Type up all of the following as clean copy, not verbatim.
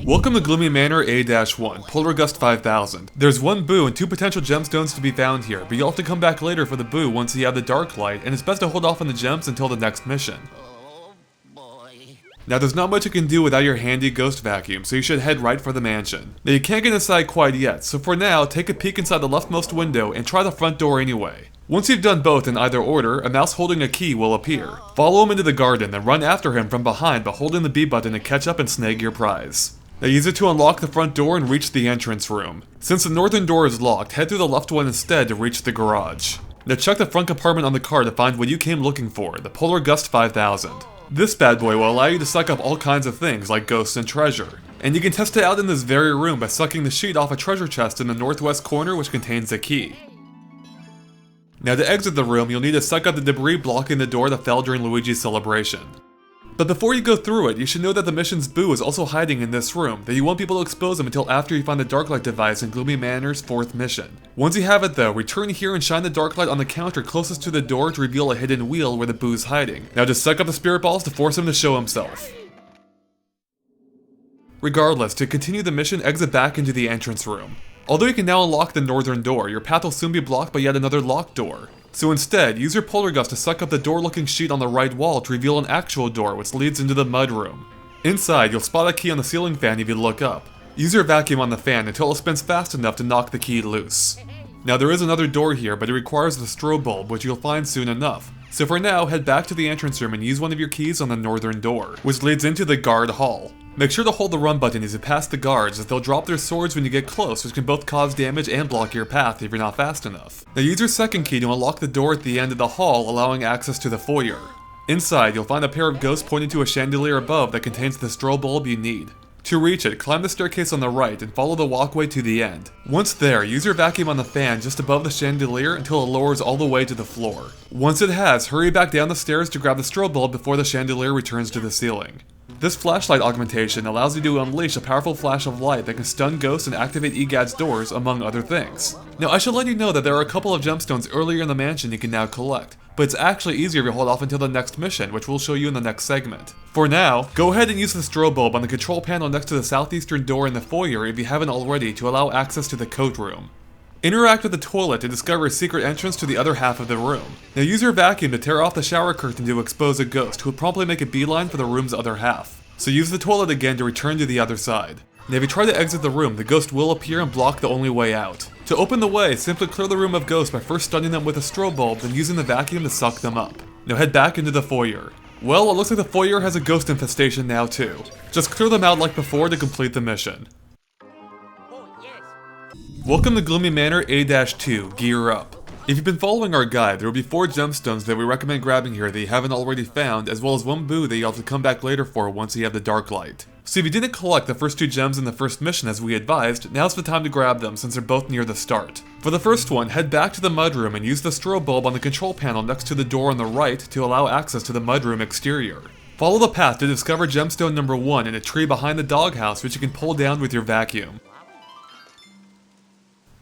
Welcome to Gloomy Manor A-1, Poltergust 5000. There's one boo and two potential gemstones to be found here, but you'll have to come back later for the boo once you have the dark light, and it's best to hold off on the gems until the next mission. Now there's not much you can do without your handy ghost vacuum, so you should head right for the mansion. Now you can't get inside quite yet, so for now, take a peek inside the leftmost window and try the front door anyway. Once you've done both in either order, a mouse holding a key will appear. Follow him into the garden, then run after him from behind by holding the B button to catch up and snag your prize. Now use it to unlock the front door and reach the entrance room. Since the northern door is locked, head through the left one instead to reach the garage. Now check the front compartment on the car to find what you came looking for, the Poltergust 5000. This bad boy will allow you to suck up all kinds of things like ghosts and treasure. And you can test it out in this very room by sucking the sheet off a treasure chest in the northwest corner which contains a key. Now to exit the room, you'll need to suck up the debris blocking the door that fell during Luigi's celebration. But before you go through it, you should know that the mission's boo is also hiding in this room, that you won't be able to expose him until after you find the Darklight device in Gloomy Manor's 4th mission. Once you have it though, return here and shine the Darklight on the counter closest to the door to reveal a hidden wheel where the boo's hiding. Now just suck up the spirit balls to force him to show himself. Regardless, to continue the mission, exit back into the entrance room. Although you can now unlock the northern door, your path will soon be blocked by yet another locked door. So instead, use your poltergust to suck up the door-looking sheet on the right wall to reveal an actual door which leads into the mud room. Inside, you'll spot a key on the ceiling fan if you look up. Use your vacuum on the fan until it spins fast enough to knock the key loose. Now there is another door here, but it requires the strobe bulb, which you'll find soon enough. So for now, head back to the entrance room and use one of your keys on the northern door, which leads into the guard hall. Make sure to hold the run button as you pass the guards, as they'll drop their swords when you get close, which can both cause damage and block your path if you're not fast enough. Now use your second key to unlock the door at the end of the hall, allowing access to the foyer. Inside, you'll find a pair of ghosts pointing to a chandelier above that contains the strobe bulb you need. To reach it, climb the staircase on the right and follow the walkway to the end. Once there, use your vacuum on the fan just above the chandelier until it lowers all the way to the floor. Once it has, hurry back down the stairs to grab the strobe bulb before the chandelier returns to the ceiling. This flashlight augmentation allows you to unleash a powerful flash of light that can stun ghosts and activate EGAD's doors, among other things. Now I should let you know that there are a couple of gemstones earlier in the mansion you can now collect, but it's actually easier if you hold off until the next mission, which we'll show you in the next segment. For now, go ahead and use the strobe bulb on the control panel next to the southeastern door in the foyer if you haven't already to allow access to the coat room. Interact with the toilet to discover a secret entrance to the other half of the room. Now use your vacuum to tear off the shower curtain to expose a ghost who will promptly make a beeline for the room's other half. So use the toilet again to return to the other side. Now if you try to exit the room, the ghost will appear and block the only way out. To open the way, simply clear the room of ghosts by first stunning them with a strobe bulb, then using the vacuum to suck them up. Now head back into the foyer. Well, it looks like the foyer has a ghost infestation now too. Just clear them out like before to complete the mission. Welcome to Gloomy Manor A-2, Gear Up. If you've been following our guide, there will be 4 gemstones that we recommend grabbing here that you haven't already found, as well as one boo that you'll have to come back later for once you have the dark light. So if you didn't collect the first 2 gems in the first mission as we advised, now's the time to grab them since they're both near the start. For the first one, head back to the mudroom and use the strobe bulb on the control panel next to the door on the right to allow access to the mudroom exterior. Follow the path to discover gemstone number 1 in a tree behind the doghouse, which you can pull down with your vacuum.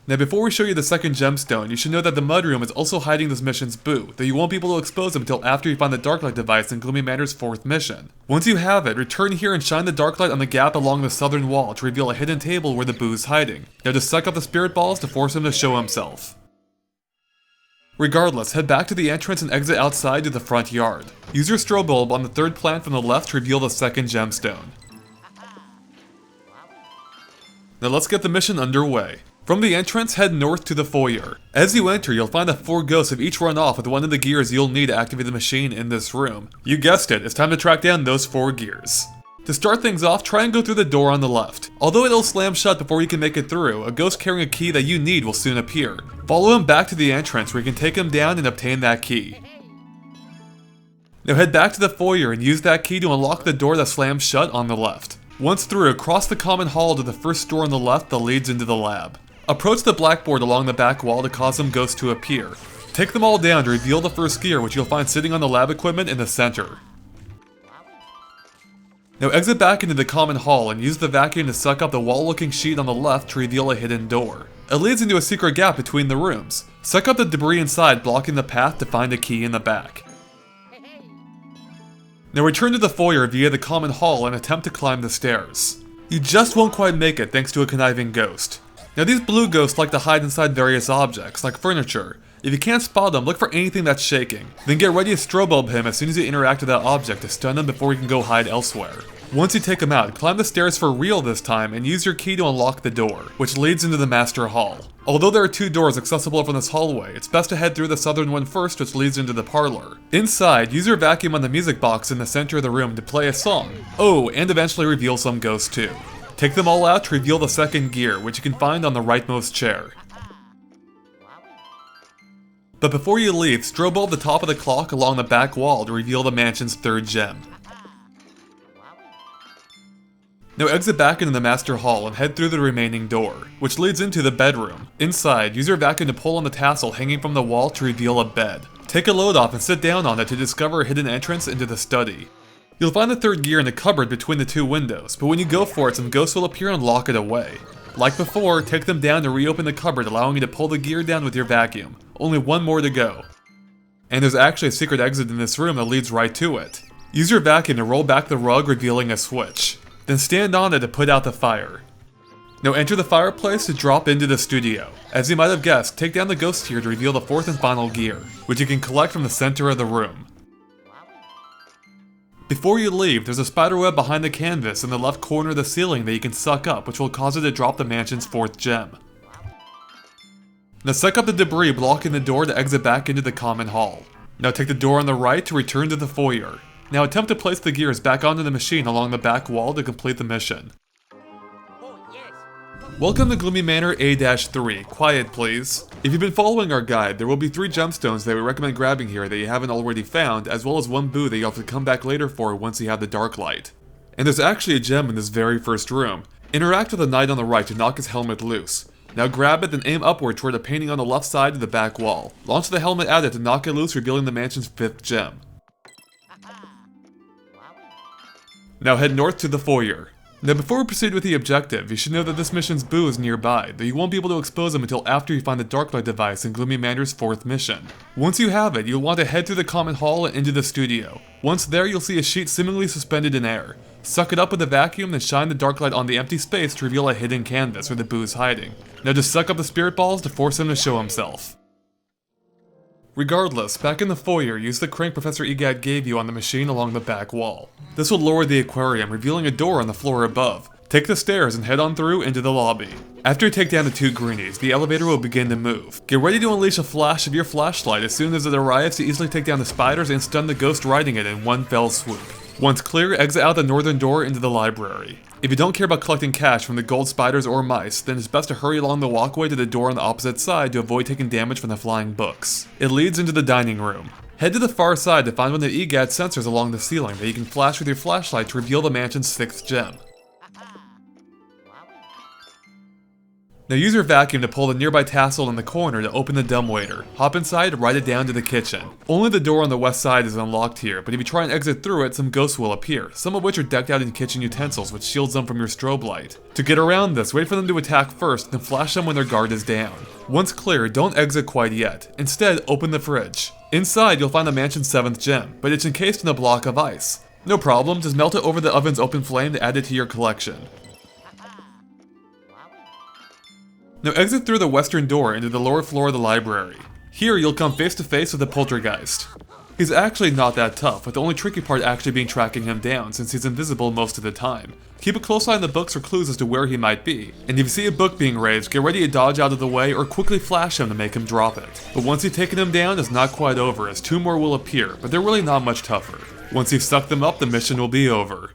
Now before we show you the second gemstone, you should know that the mudroom is also hiding this mission's boo, though you won't be able to expose him until after you find the Darklight device in Gloomy Manor's 4th mission. Once you have it, return here and shine the Darklight on the gap along the southern wall to reveal a hidden table where the boo's hiding. Now just suck up the spirit balls to force him to show himself. Regardless, head back to the entrance and exit outside to the front yard. Use your strobe bulb on the 3rd plant from the left to reveal the second gemstone. Now let's get the mission underway. From the entrance, head north to the foyer. As you enter, you'll find that 4 ghosts have each run off with one of the gears you'll need to activate the machine in this room. You guessed it, it's time to track down those 4 gears. To start things off, try and go through the door on the left. Although it'll slam shut before you can make it through, a ghost carrying a key that you need will soon appear. Follow him back to the entrance where you can take him down and obtain that key. Now head back to the foyer and use that key to unlock the door that slams shut on the left. Once through, cross the common hall to the first door on the left that leads into the lab. Approach the blackboard along the back wall to cause some ghosts to appear. Take them all down to reveal the first gear, which you'll find sitting on the lab equipment in the center. Now exit back into the common hall and use the vacuum to suck up the wall-looking sheet on the left to reveal a hidden door. It leads into a secret gap between the rooms. Suck up the debris inside, blocking the path to find a key in the back. Now return to the foyer via the common hall and attempt to climb the stairs. You just won't quite make it thanks to a conniving ghost. Now these blue ghosts like to hide inside various objects, like furniture. If you can't spot them, look for anything that's shaking. Then get ready to strobe bulb him as soon as you interact with that object to stun him before he can go hide elsewhere. Once you take him out, climb the stairs for real this time and use your key to unlock the door, which leads into the master hall. Although there are 2 doors accessible from this hallway, it's best to head through the southern one first, which leads into the parlor. Inside, use your vacuum on the music box in the center of the room to play a song. Oh, and eventually reveal some ghosts too. Take them all out to reveal the second gear, which you can find on the rightmost chair. But before you leave, strobe bulb the top of the clock along the back wall to reveal the mansion's 3rd gem. Now exit back into the master hall and head through the remaining door, which leads into the bedroom. Inside, use your vacuum to pull on the tassel hanging from the wall to reveal a bed. Take a load off and sit down on it to discover a hidden entrance into the study. You'll find the 3rd gear in the cupboard between the 2 windows, but when you go for it, some ghosts will appear and lock it away. Like before, take them down to reopen the cupboard, allowing you to pull the gear down with your vacuum. Only 1 more to go. And there's actually a secret exit in this room that leads right to it. Use your vacuum to roll back the rug, revealing a switch. Then stand on it to put out the fire. Now enter the fireplace to drop into the studio. As you might have guessed, take down the ghost here to reveal the 4th and final gear, which you can collect from the center of the room. Before you leave, there's a spiderweb behind the canvas in the left corner of the ceiling that you can suck up, which will cause it to drop the mansion's 4th gem. Now suck up the debris blocking the door to exit back into the common hall. Now take the door on the right to return to the foyer. Now attempt to place the gears back onto the machine along the back wall to complete the mission. Welcome to Gloomy Manor A-3. Quiet please. If you've been following our guide, there will be 3 gemstones that we recommend grabbing here that you haven't already found, as well as 1 boo that you'll have to come back later for once you have the dark light. And there's actually a gem in this very first room. Interact with the knight on the right to knock his helmet loose. Now grab it, then aim upward toward a painting on the left side of the back wall. Launch the helmet at it to knock it loose, revealing the mansion's 5th gem. Now head north to the foyer. Now before we proceed with the objective, you should know that this mission's boo is nearby, though you won't be able to expose him until after you find the Darklight device in Gloomy Manor's 4th mission. Once you have it, you'll want to head through the common hall and into the studio. Once there, you'll see a sheet seemingly suspended in air. Suck it up with a vacuum, then shine the Darklight on the empty space to reveal a hidden canvas where the boo is hiding. Now just suck up the spirit balls to force him to show himself. Regardless, back in the foyer, use the crank Professor Egad gave you on the machine along the back wall. This will lower the aquarium, revealing a door on the floor above. Take the stairs and head on through into the lobby. After you take down the 2 greenies, the elevator will begin to move. Get ready to unleash a flash of your flashlight as soon as it arrives to easily take down the spiders and stun the ghost riding it in one fell swoop. Once clear, exit out the northern door into the library. If you don't care about collecting cash from the gold spiders or mice, then it's best to hurry along the walkway to the door on the opposite side to avoid taking damage from the flying books. It leads into the dining room. Head to the far side to find one of the EGAD sensors along the ceiling that you can flash with your flashlight to reveal the mansion's 6th gem. Now use your vacuum to pull the nearby tassel in the corner to open the dumbwaiter. Hop inside and ride it down to the kitchen. Only the door on the west side is unlocked here, but if you try and exit through it, some ghosts will appear, some of which are decked out in kitchen utensils, which shields them from your strobe light. To get around this, wait for them to attack first, then flash them when their guard is down. Once clear, don't exit quite yet. Instead, open the fridge. Inside, you'll find the mansion's 7th gem, but it's encased in a block of ice. No problem, just melt it over the oven's open flame to add it to your collection. Now exit through the western door into the lower floor of the library. Here you'll come face to face with the poltergeist. He's actually not that tough, with the only tricky part actually being tracking him down since he's invisible most of the time. Keep a close eye on the books for clues as to where he might be, and if you see a book being raised, get ready to dodge out of the way or quickly flash him to make him drop it. But once you've taken him down, it's not quite over as 2 more will appear, but they're really not much tougher. Once you've sucked them up, the mission will be over.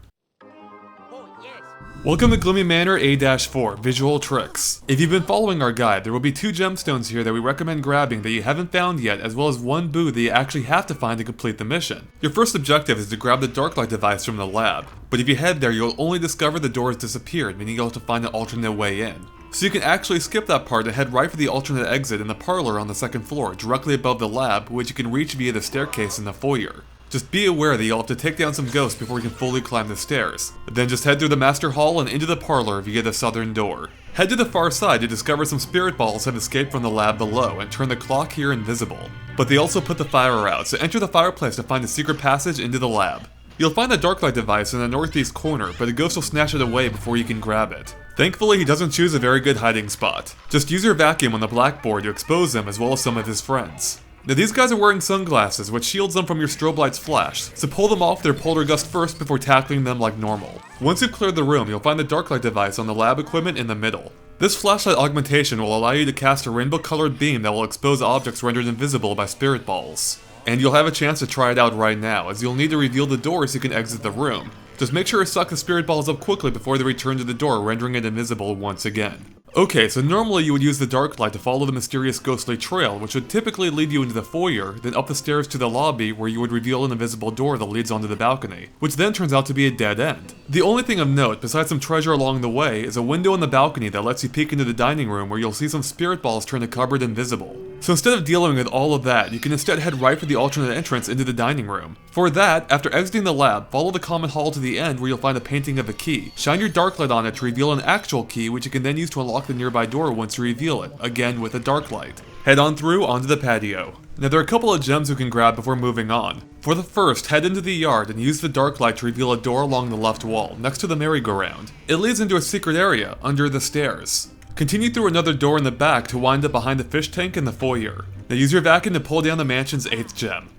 Welcome to Gloomy Manor A-4, Visual Tricks. If you've been following our guide, there will be 2 gemstones here that we recommend grabbing that you haven't found yet, as well as 1 boo that you actually have to find to complete the mission. Your first objective is to grab the Darklight device from the lab, but if you head there, you'll only discover the door has disappeared, meaning you'll have to find an alternate way in. So you can actually skip that part and head right for the alternate exit in the parlor on the 2nd floor, directly above the lab, which you can reach via the staircase in the foyer. Just be aware that you'll have to take down some ghosts before you can fully climb the stairs. Then just head through the master hall and into the parlor via the southern door. Head to the far side to discover some spirit balls have escaped from the lab below and turn the clock here invisible. But they also put the fire out, so enter the fireplace to find a secret passage into the lab. You'll find the Darklight device in the northeast corner, but a ghost will snatch it away before you can grab it. Thankfully, he doesn't choose a very good hiding spot. Just use your vacuum on the blackboard to expose him as well as some of his friends. Now these guys are wearing sunglasses, which shields them from your strobe light's flash, so pull them off their poltergust first before tackling them like normal. Once you've cleared the room, you'll find the Darklight device on the lab equipment in the middle. This flashlight augmentation will allow you to cast a rainbow-colored beam that will expose objects rendered invisible by spirit balls. And you'll have a chance to try it out right now, as you'll need to reveal the door so you can exit the room. Just make sure to suck the spirit balls up quickly before they return to the door, rendering it invisible once again. Okay, so normally you would use the Darklight to follow the mysterious ghostly trail, which would typically lead you into the foyer, then up the stairs to the lobby where you would reveal an invisible door that leads onto the balcony, which then turns out to be a dead end. The only thing of note, besides some treasure along the way, is a window in the balcony that lets you peek into the dining room where you'll see some spirit balls turn the cupboard invisible. So instead of dealing with all of that, you can instead head right for the alternate entrance into the dining room. For that, after exiting the lab, follow the common hall to the end where you'll find a painting of a key. Shine your Darklight on it to reveal an actual key, which you can then use to unlock the nearby door once you reveal it, again with a Darklight. Head on through onto the patio. Now there are a couple of gems you can grab before moving on. For the first, head into the yard and use the Darklight to reveal a door along the left wall, next to the merry-go-round. It leads into a secret area, under the stairs. Continue through another door in the back to wind up behind the fish tank in the foyer. Now use your vacuum to pull down the mansion's 8th gem.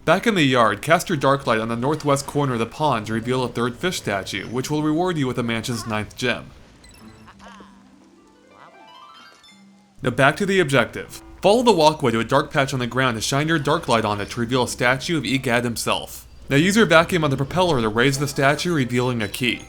Back in the yard, cast your Darklight on the northwest corner of the pond to reveal a 3rd fish statue, which will reward you with the mansion's 9th gem. Now back to the objective. Follow the walkway to a dark patch on the ground and shine your Darklight on it to reveal a statue of Egad himself. Now use your vacuum on the propeller to raise the statue, revealing a key.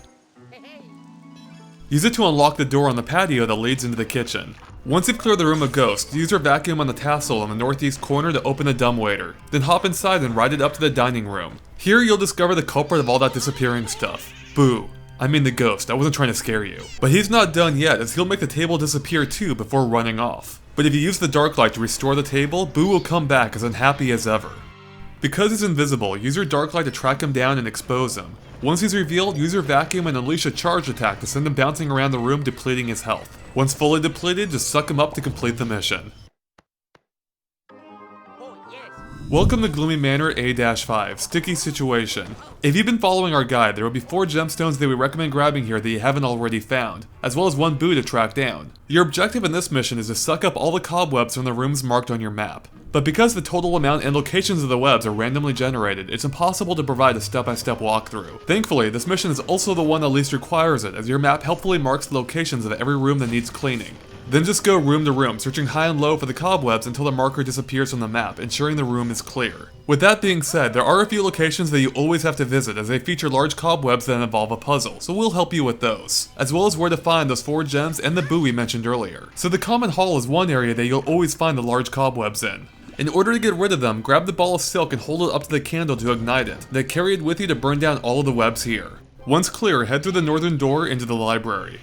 Use it to unlock the door on the patio that leads into the kitchen. Once you've cleared the room of ghosts, use your vacuum on the tassel in the northeast corner to open the dumbwaiter. Then hop inside and ride it up to the dining room. Here you'll discover the culprit of all that disappearing stuff. Boo. I mean the ghost, I wasn't trying to scare you. But he's not done yet, as he'll make the table disappear too before running off. But if you use the Darklight to restore the table, Boo will come back as unhappy as ever. Because he's invisible, use your Darklight to track him down and expose him. Once he's revealed, use your vacuum and unleash a charge attack to send him bouncing around the room, depleting his health. Once fully depleted, just suck him up to complete the mission. Welcome to Gloomy Manor A-5, Sticky Situation. If you've been following our guide, there will be 4 gemstones that we recommend grabbing here that you haven't already found, as well as 1 Boo to track down. Your objective in this mission is to suck up all the cobwebs from the rooms marked on your map. But because the total amount and locations of the webs are randomly generated, it's impossible to provide a step-by-step walkthrough. Thankfully, this mission is also the one that least requires it, as your map helpfully marks the locations of every room that needs cleaning. Then just go room to room, searching high and low for the cobwebs until the marker disappears from the map, ensuring the room is clear. With that being said, there are a few locations that you always have to visit, as they feature large cobwebs that involve a puzzle, so we'll help you with those, as well as where to find those 4 gems and the Boo we mentioned earlier. So the common hall is one area that you'll always find the large cobwebs in. In order to get rid of them, grab the ball of silk and hold it up to the candle to ignite it, then carry it with you to burn down all of the webs here. Once clear, head through the northern door into the library.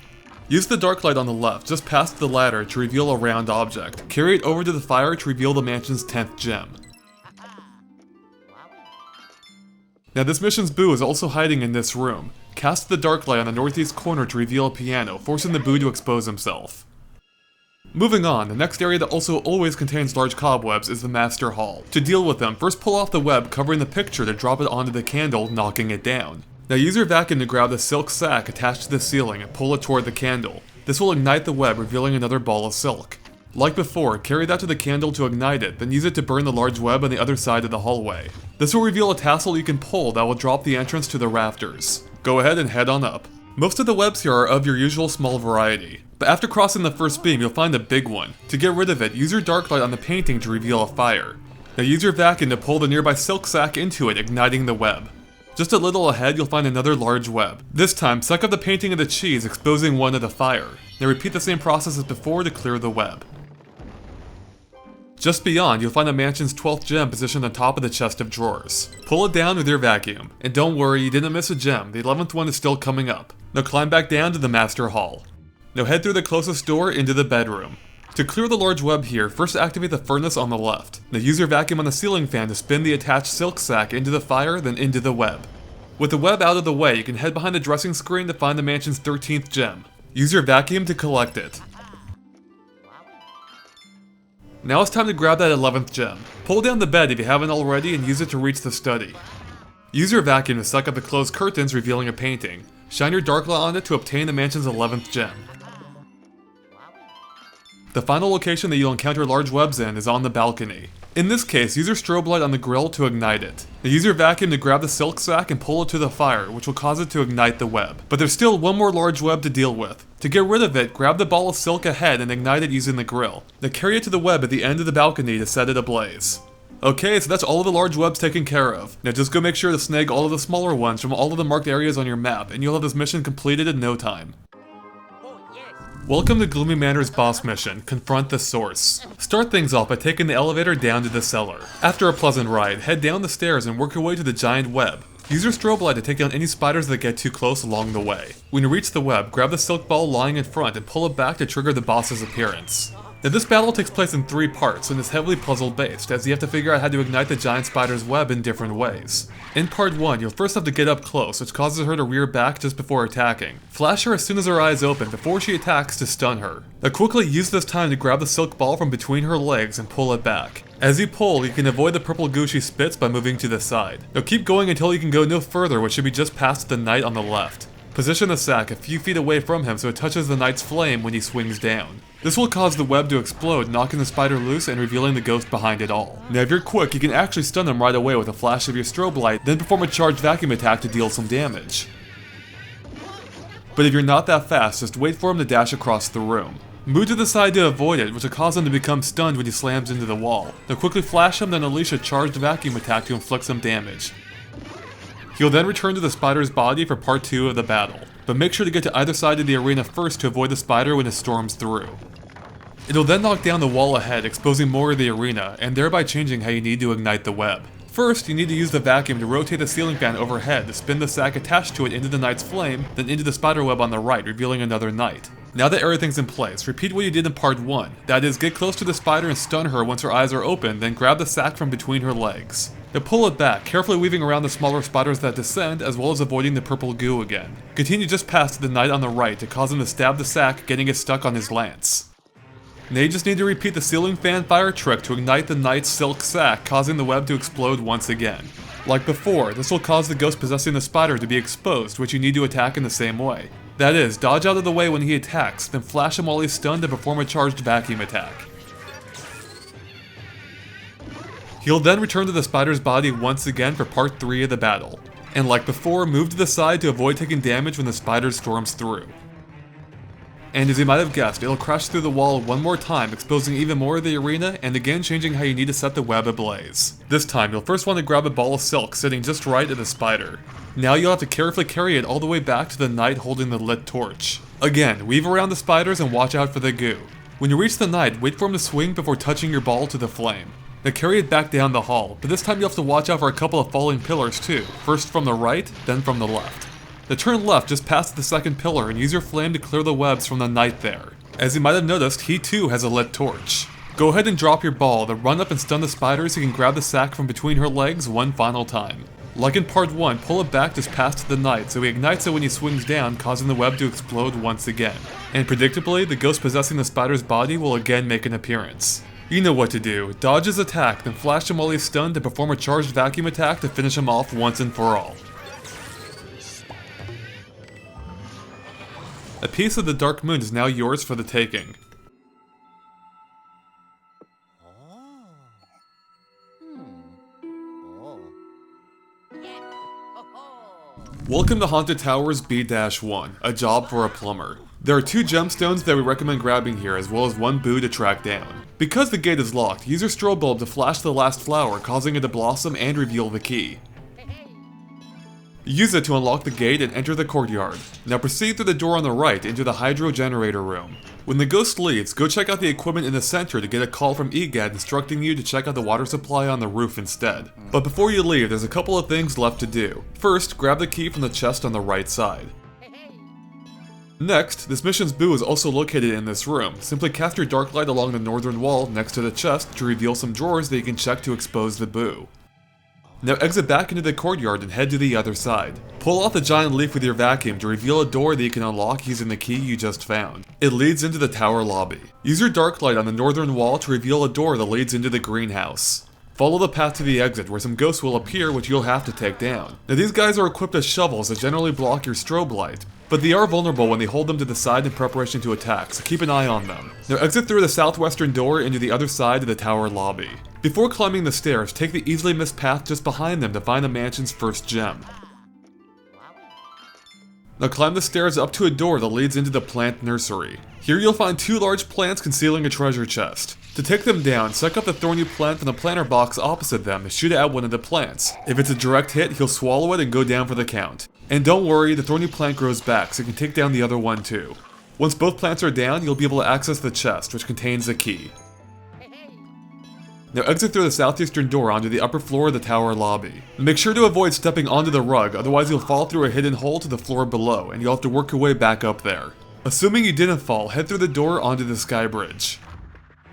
Use the Darklight on the left, just past the ladder, to reveal a round object. Carry it over to the fire to reveal the mansion's 10th gem. Now this mission's Boo is also hiding in this room. Cast the Darklight on the northeast corner to reveal a piano, forcing the Boo to expose himself. Moving on, the next area that also always contains large cobwebs is the Master Hall. To deal with them, first pull off the web covering the picture to drop it onto the candle, knocking it down. Now use your vacuum to grab the silk sack attached to the ceiling and pull it toward the candle. This will ignite the web, revealing another ball of silk. Like before, carry that to the candle to ignite it, then use it to burn the large web on the other side of the hallway. This will reveal a tassel you can pull that will drop the entrance to the rafters. Go ahead and head on up. Most of the webs here are of your usual small variety, but after crossing the first beam you'll find a big one. To get rid of it, use your Darklight on the painting to reveal a fire. Now use your vacuum to pull the nearby silk sack into it, igniting the web. Just a little ahead, you'll find another large web. This time, suck up the painting of the cheese, exposing one of the fire. Now repeat the same process as before to clear the web. Just beyond, you'll find the mansion's 12th gem positioned on top of the chest of drawers. Pull it down with your vacuum. And don't worry, you didn't miss a gem, the 11th one is still coming up. Now climb back down to the Master Hall. Now head through the closest door into the bedroom. To clear the large web here, first activate the furnace on the left. Now use your vacuum on the ceiling fan to spin the attached silk sack into the fire, then into the web. With the web out of the way, you can head behind the dressing screen to find the mansion's 13th gem. Use your vacuum to collect it. Now it's time to grab that 11th gem. Pull down the bed if you haven't already and use it to reach the study. Use your vacuum to suck up the closed curtains, revealing a painting. Shine your dark light on it to obtain the mansion's 11th gem. The final location that you'll encounter large webs in is on the balcony. In this case, use your strobe light on the grill to ignite it. Now use your vacuum to grab the silk sack and pull it to the fire, which will cause it to ignite the web. But there's still one more large web to deal with. To get rid of it, grab the ball of silk ahead and ignite it using the grill. Now carry it to the web at the end of the balcony to set it ablaze. Okay, so that's all of the large webs taken care of. Now just go make sure to snag all of the smaller ones from all of the marked areas on your map, and you'll have this mission completed in no time. Welcome to Gloomy Manor's boss mission, Confront the Source. Start things off by taking the elevator down to the cellar. After a pleasant ride, head down the stairs and work your way to the giant web. Use your strobe light to take down any spiders that get too close along the way. When you reach the web, grab the silk ball lying in front and pull it back to trigger the boss's appearance. Now this battle takes place in 3 parts and is heavily puzzle based, as you have to figure out how to ignite the giant spider's web in different ways. In part 1, you'll first have to get up close, which causes her to rear back just before attacking. Flash her as soon as her eyes open before she attacks to stun her. Now quickly use this time to grab the silk ball from between her legs and pull it back. As you pull, you can avoid the purple goo she spits by moving to the side. Now keep going until you can go no further, which should be just past the knight on the left. Position the sack a few feet away from him so it touches the knight's flame when he swings down. This will cause the web to explode, knocking the spider loose and revealing the ghost behind it all. Now if you're quick, you can actually stun him right away with a flash of your strobe light, then perform a charged vacuum attack to deal some damage. But if you're not that fast, just wait for him to dash across the room. Move to the side to avoid it, which will cause him to become stunned when he slams into the wall. Now quickly flash him, then unleash a charged vacuum attack to inflict some damage. He'll then return to the spider's body for part 2 of the battle, but make sure to get to either side of the arena first to avoid the spider when it storms through. It'll then knock down the wall ahead, exposing more of the arena, and thereby changing how you need to ignite the web. First, you need to use the vacuum to rotate the ceiling fan overhead to spin the sack attached to it into the knight's flame, then into the spider web on the right, revealing another knight. Now that everything's in place, repeat what you did in part 1, that is, get close to the spider and stun her once her eyes are open, then grab the sack from between her legs. Now pull it back, carefully weaving around the smaller spiders that descend, as well as avoiding the purple goo again. Continue just past the knight on the right to cause him to stab the sack, getting it stuck on his lance. Now you just need to repeat the ceiling fan fire trick to ignite the knight's silk sack, causing the web to explode once again. Like before, this will cause the ghost possessing the spider to be exposed, which you need to attack in the same way. That is, dodge out of the way when he attacks, then flash him while he's stunned to perform a charged vacuum attack. He'll then return to the spider's body once again for part 3 of the battle. And like before, move to the side to avoid taking damage when the spider storms through. And as you might have guessed, it'll crash through the wall one more time, exposing even more of the arena, and again changing how you need to set the web ablaze. This time, you'll first want to grab a ball of silk sitting just right at the spider. Now you'll have to carefully carry it all the way back to the knight holding the lit torch. Again, weave around the spiders and watch out for the goo. When you reach the knight, wait for him to swing before touching your ball to the flame. Now carry it back down the hall, but this time you'll have to watch out for a couple of falling pillars too, first from the right, then from the left. Now turn left just past the second pillar and use your flame to clear the webs from the knight there. As you might have noticed, he too has a lit torch. Go ahead and drop your ball, then run up and stun the spider so you can grab the sack from between her legs one final time. Like in part 1, pull it back just past the knight so he ignites it when he swings down, causing the web to explode once again. And predictably, the ghost possessing the spider's body will again make an appearance. You know what to do. Dodge his attack, then flash him while he's stunned to perform a charged vacuum attack to finish him off once and for all. A piece of the Dark Moon is now yours for the taking. Welcome to Haunted Towers B-1, a job for a plumber. There are 2 gemstones that we recommend grabbing here, as well as 1 boo to track down. Because the gate is locked, use your strobe bulb to flash the last flower, causing it to blossom and reveal the key. Use it to unlock the gate and enter the courtyard. Now proceed through the door on the right into the hydro generator room. When the ghost leaves, go check out the equipment in the center to get a call from EGAD instructing you to check out the water supply on the roof instead. But before you leave, there's a couple of things left to do. First, grab the key from the chest on the right side. Next, this mission's boo is also located in this room. Simply cast your dark light along the northern wall next to the chest to reveal some drawers that you can check to expose the boo. Now exit back into the courtyard and head to the other side. Pull off the giant leaf with your vacuum to reveal a door that you can unlock using the key you just found. It leads into the tower lobby. Use your dark light on the northern wall to reveal a door that leads into the greenhouse. Follow the path to the exit where some ghosts will appear which you'll have to take down. Now these guys are equipped as shovels that generally block your strobe light, but they are vulnerable when they hold them to the side in preparation to attack, so keep an eye on them. Now exit through the southwestern door into the other side of the tower lobby. Before climbing the stairs, take the easily missed path just behind them to find the mansion's first gem. Now climb the stairs up to a door that leads into the plant nursery. Here you'll find 2 large plants concealing a treasure chest. To take them down, suck up the thorny plant from the planter box opposite them and shoot it at one of the plants. If it's a direct hit, he'll swallow it and go down for the count. And don't worry, the thorny plant grows back, so you can take down the other one too. Once both plants are down, you'll be able to access the chest, which contains a key. Now exit through the southeastern door onto the upper floor of the tower lobby. Make sure to avoid stepping onto the rug, otherwise you'll fall through a hidden hole to the floor below, and you'll have to work your way back up there. Assuming you didn't fall, head through the door onto the sky bridge.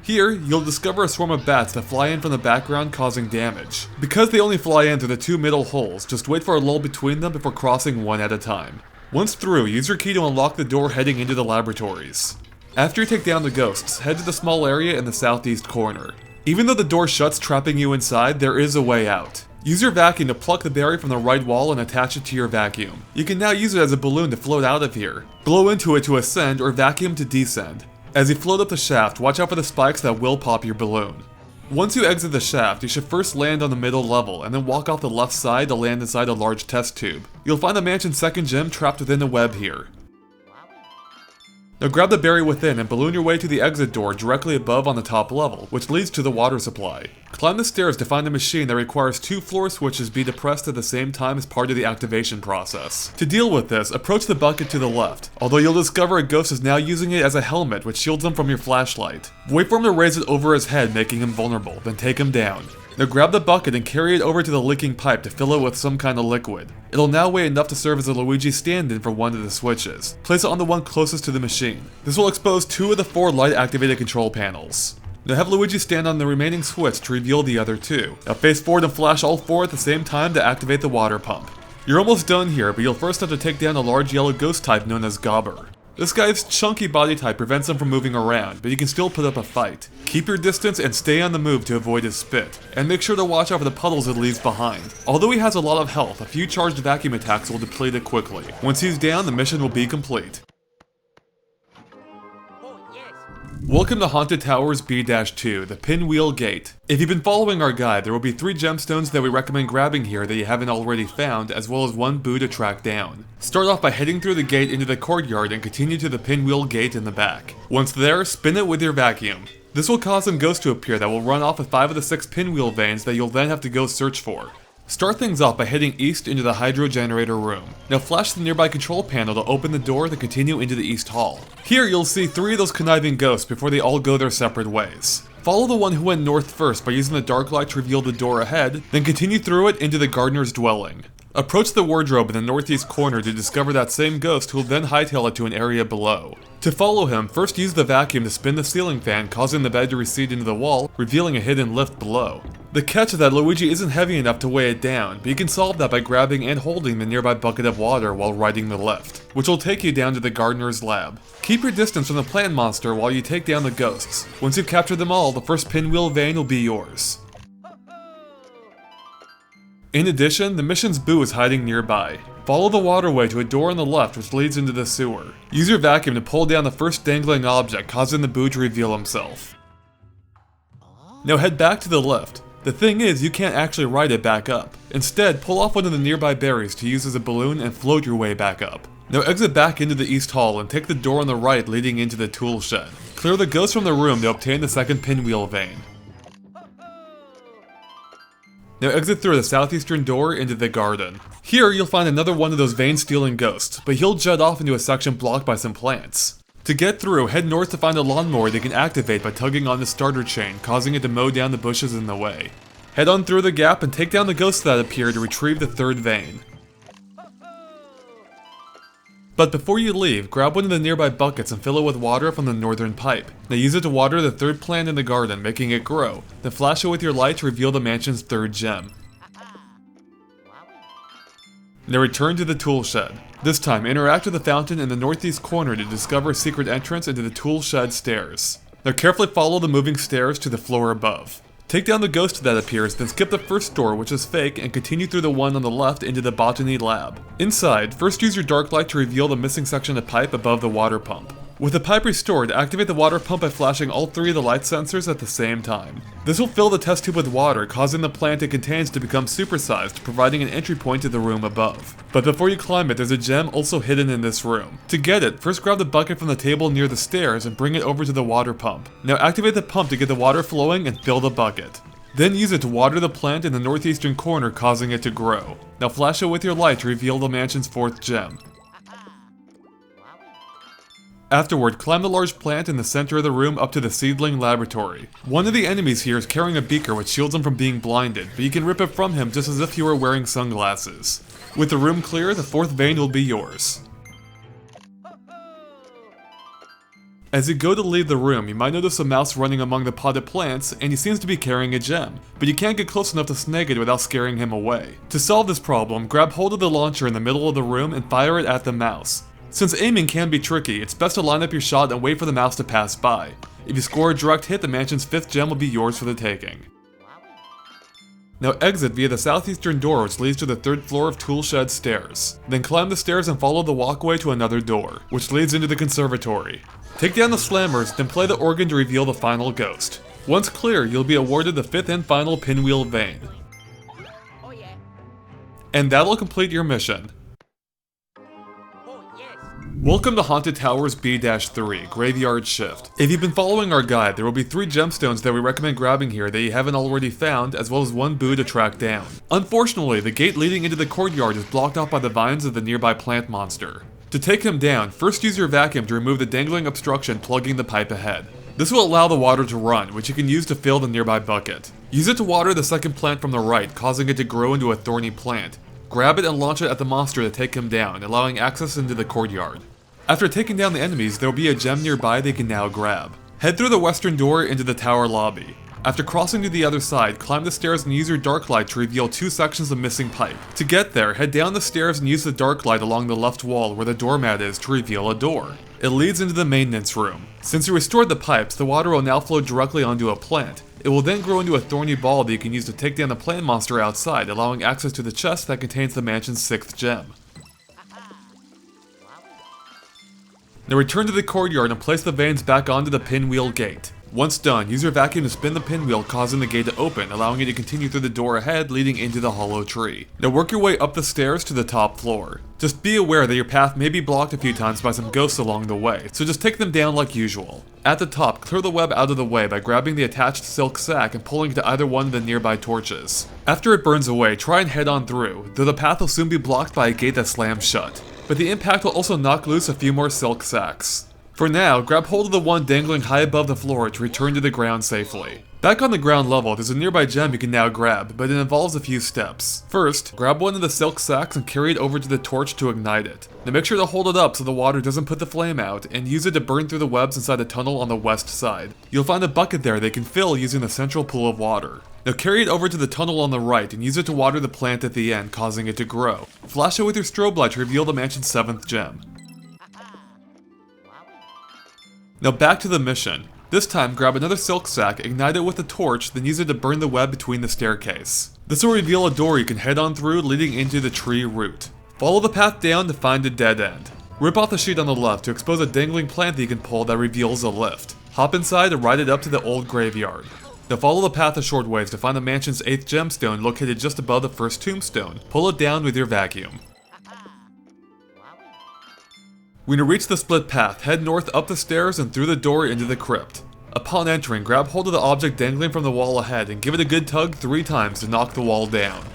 Here, you'll discover a swarm of bats that fly in from the background causing damage. Because they only fly in through the 2 middle holes, just wait for a lull between them before crossing one at a time. Once through, use your key to unlock the door heading into the laboratories. After you take down the ghosts, head to the small area in the southeast corner. Even though the door shuts trapping you inside, there is a way out. Use your vacuum to pluck the berry from the right wall and attach it to your vacuum. You can now use it as a balloon to float out of here. Blow into it to ascend or vacuum to descend. As you float up the shaft, watch out for the spikes that will pop your balloon. Once you exit the shaft, you should first land on the middle level, and then walk off the left side to land inside a large test tube. You'll find the mansion's second gem trapped within a web here. Now grab the berry within and balloon your way to the exit door directly above on the top level, which leads to the water supply. Climb the stairs to find a machine that requires 2 floor switches be depressed at the same time as part of the activation process. To deal with this, approach the bucket to the left, although you'll discover a ghost is now using it as a helmet which shields him from your flashlight. Wait for him to raise it over his head, making him vulnerable, then take him down. Now grab the bucket and carry it over to the leaking pipe to fill it with some kind of liquid. It'll now weigh enough to serve as a Luigi stand-in for one of the switches. Place it on the one closest to the machine. This will expose 2 of the 4 light-activated control panels. Now have Luigi stand on the remaining switch to reveal the other 2. Now face forward and flash all 4 at the same time to activate the water pump. You're almost done here, but you'll first have to take down a large yellow ghost type known as Gobber. This guy's chunky body type prevents him from moving around, but you can still put up a fight. Keep your distance and stay on the move to avoid his spit, and make sure to watch out for the puddles it leaves behind. Although he has a lot of health, a few charged vacuum attacks will deplete it quickly. Once he's down, the mission will be complete. Welcome to Haunted Towers B-2, the Pinwheel Gate. If you've been following our guide, there will be 3 gemstones that we recommend grabbing here that you haven't already found, as well as 1 boo to track down. Start off by heading through the gate into the courtyard and continue to the Pinwheel Gate in the back. Once there, spin it with your vacuum. This will cause some ghosts to appear that will run off with 5 of the 6 pinwheel veins that you'll then have to go search for. Start things off by heading east into the hydro generator room. Now flash the nearby control panel to open the door then continue into the east hall. Here you'll see 3 of those conniving ghosts before they all go their separate ways. Follow the one who went north first by using the dark light to reveal the door ahead, then continue through it into the gardener's dwelling. Approach the wardrobe in the northeast corner to discover that same ghost who will then hightail it to an area below. To follow him, first use the vacuum to spin the ceiling fan, causing the bed to recede into the wall, revealing a hidden lift below. The catch is that Luigi isn't heavy enough to weigh it down, but you can solve that by grabbing and holding the nearby bucket of water while riding the lift, which will take you down to the gardener's lab. Keep your distance from the plant monster while you take down the ghosts. Once you've captured them all, the first pinwheel vein will be yours. In addition, the mission's boo is hiding nearby. Follow the waterway to a door on the left which leads into the sewer. Use your vacuum to pull down the first dangling object, causing the boo to reveal himself. Now head back to the lift. The thing is, you can't actually ride it back up. Instead, pull off one of the nearby berries to use as a balloon and float your way back up. Now exit back into the east hall and take the door on the right leading into the tool shed. Clear the ghost from the room to obtain the second pinwheel vein. Now exit through the southeastern door into the garden. Here you'll find another one of those vein-stealing ghosts, but he'll jet off into a section blocked by some plants. To get through, head north to find a lawnmower that can activate by tugging on the starter chain, causing it to mow down the bushes in the way. Head on through the gap and take down the ghosts that appear to retrieve the third vein. But before you leave, grab one of the nearby buckets and fill it with water from the northern pipe. Now use it to water the third plant in the garden, making it grow. Then flash it with your light to reveal the mansion's third gem. Now return to the tool shed. This time, interact with the fountain in the northeast corner to discover a secret entrance into the tool shed stairs. Now carefully follow the moving stairs to the floor above. Take down the ghost that appears, then skip the first door, which is fake, and continue through the one on the left into the botany lab. Inside, first use your dark light to reveal the missing section of pipe above the water pump. With the pipe restored, activate the water pump by flashing all 3 of the light sensors at the same time. This will fill the test tube with water, causing the plant it contains to become supersized, providing an entry point to the room above. But before you climb it, there's a gem also hidden in this room. To get it, first grab the bucket from the table near the stairs and bring it over to the water pump. Now activate the pump to get the water flowing and fill the bucket. Then use it to water the plant in the northeastern corner, causing it to grow. Now flash it with your light to reveal the mansion's 4th gem. Afterward, climb the large plant in the center of the room up to the seedling laboratory. One of the enemies here is carrying a beaker which shields him from being blinded, but you can rip it from him just as if he were wearing sunglasses. With the room clear, the 4th vein will be yours. As you go to leave the room, you might notice a mouse running among the potted plants, and he seems to be carrying a gem, but you can't get close enough to snag it without scaring him away. To solve this problem, grab hold of the launcher in the middle of the room and fire it at the mouse. Since aiming can be tricky, it's best to line up your shot and wait for the mouse to pass by. If you score a direct hit, the mansion's 5th gem will be yours for the taking. Now exit via the southeastern door which leads to the 3rd floor of Toolshed Stairs. Then climb the stairs and follow the walkway to another door, which leads into the conservatory. Take down the slammers, then play the organ to reveal the final ghost. Once clear, you'll be awarded the 5th and final pinwheel vein. And that'll complete your mission. Welcome to Haunted Towers B-3, Graveyard Shift. If you've been following our guide, there will be 3 gemstones that we recommend grabbing here that you haven't already found, as well as 1 boo to track down. Unfortunately, the gate leading into the courtyard is blocked off by the vines of the nearby plant monster. To take him down, first use your vacuum to remove the dangling obstruction plugging the pipe ahead. This will allow the water to run, which you can use to fill the nearby bucket. Use it to water the 2nd plant from the right, causing it to grow into a thorny plant. Grab it and launch it at the monster to take him down, allowing access into the courtyard. After taking down the enemies, there will be a gem nearby they can now grab. Head through the western door into the tower lobby. After crossing to the other side, climb the stairs and use your dark light to reveal 2 sections of missing pipe. To get there, head down the stairs and use the dark light along the left wall where the doormat is to reveal a door. It leads into the maintenance room. Since you restored the pipes, the water will now flow directly onto a plant. It will then grow into a thorny ball that you can use to take down the plant monster outside, allowing access to the chest that contains the mansion's 6th gem. Now return to the courtyard and place the veins back onto the pinwheel gate. Once done, use your vacuum to spin the pinwheel, causing the gate to open, allowing you to continue through the door ahead leading into the hollow tree. Now work your way up the stairs to the top floor. Just be aware that your path may be blocked a few times by some ghosts along the way, so just take them down like usual. At the top, clear the web out of the way by grabbing the attached silk sack and pulling it to either one of the nearby torches. After it burns away, try and head on through, though the path will soon be blocked by a gate that slams shut. But the impact will also knock loose a few more silk sacks. For now, grab hold of the one dangling high above the floor to return to the ground safely. Back on the ground level, there's a nearby gem you can now grab, but it involves a few steps. First, grab one of the silk sacks and carry it over to the torch to ignite it. Now make sure to hold it up so the water doesn't put the flame out, and use it to burn through the webs inside the tunnel on the west side. You'll find a bucket there they can fill using the central pool of water. Now carry it over to the tunnel on the right and use it to water the plant at the end, causing it to grow. Flash it with your strobe light to reveal the mansion's 7th gem. Now back to the mission. This time, grab another silk sack, ignite it with a torch, then use it to burn the web between the staircase. This will reveal a door you can head on through leading into the tree root. Follow the path down to find a dead end. Rip off the sheet on the left to expose a dangling plant that you can pull that reveals a lift. Hop inside and ride it up to the old graveyard. Now follow the path a short ways to find the mansion's 8th gemstone located just above the first tombstone. Pull it down with your vacuum. When you reach the split path, head north up the stairs and through the door into the crypt. Upon entering, grab hold of the object dangling from the wall ahead and give it a good tug 3 times to knock the wall down.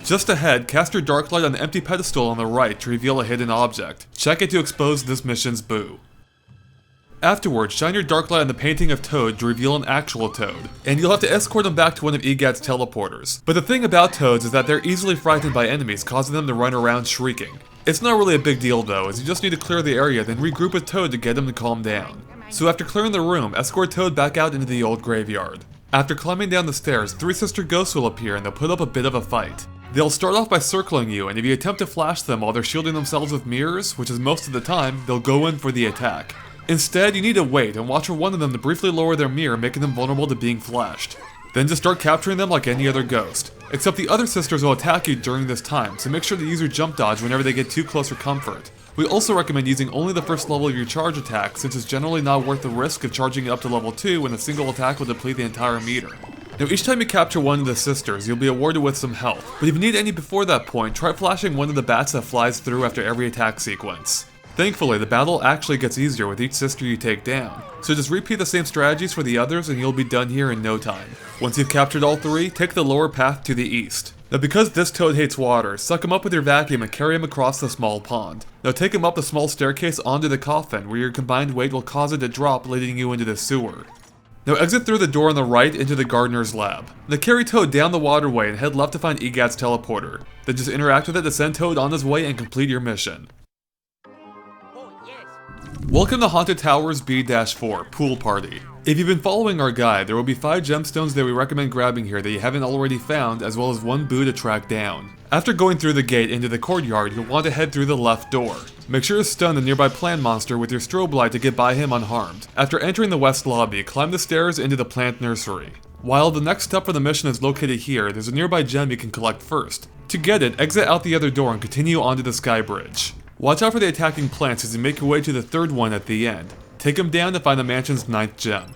Just ahead, cast your dark light on the empty pedestal on the right to reveal a hidden object. Check it to expose this mission's boo. Afterwards, shine your dark light on the painting of Toad to reveal an actual Toad, and you'll have to escort him back to one of Egad's teleporters. But the thing about Toads is that they're easily frightened by enemies, causing them to run around shrieking. It's not really a big deal though, as you just need to clear the area, then regroup with Toad to get him to calm down. So after clearing the room, escort Toad back out into the old graveyard. After climbing down the stairs, 3 sister ghosts will appear and they'll put up a bit of a fight. They'll start off by circling you, and if you attempt to flash them while they're shielding themselves with mirrors, which is most of the time, they'll go in for the attack. Instead, you need to wait and watch for one of them to briefly lower their mirror, making them vulnerable to being flashed. Then just start capturing them like any other ghost. Except the other sisters will attack you during this time, so make sure to use your jump dodge whenever they get too close for comfort. We also recommend using only the first level of your charge attack, since it's generally not worth the risk of charging it up to level 2 when a single attack will deplete the entire meter. Now each time you capture one of the sisters, you'll be awarded with some health, but if you need any before that point, try flashing one of the bats that flies through after every attack sequence. Thankfully, the battle actually gets easier with each sister you take down, so just repeat the same strategies for the others and you'll be done here in no time. Once you've captured all 3, take the lower path to the east. Now because this toad hates water, suck him up with your vacuum and carry him across the small pond. Now take him up the small staircase onto the coffin, where your combined weight will cause it to drop, leading you into the sewer. Now exit through the door on the right into the gardener's lab. Now carry Toad down the waterway and head left to find EGAT's teleporter. Then just interact with it to send Toad on his way and complete your mission. Welcome to Haunted Towers B-4 Pool Party. If you've been following our guide, there will be 5 gemstones that we recommend grabbing here that you haven't already found, as well as 1 boo to track down. After going through the gate into the courtyard, you'll want to head through the left door. Make sure to stun the nearby plant monster with your strobe light to get by him unharmed. After entering the west lobby, climb the stairs into the plant nursery. While the next step for the mission is located here, there's a nearby gem you can collect first. To get it, exit out the other door and continue onto the sky bridge. Watch out for the attacking plants as you make your way to the 3rd one at the end. Take them down to find the mansion's 9th gem.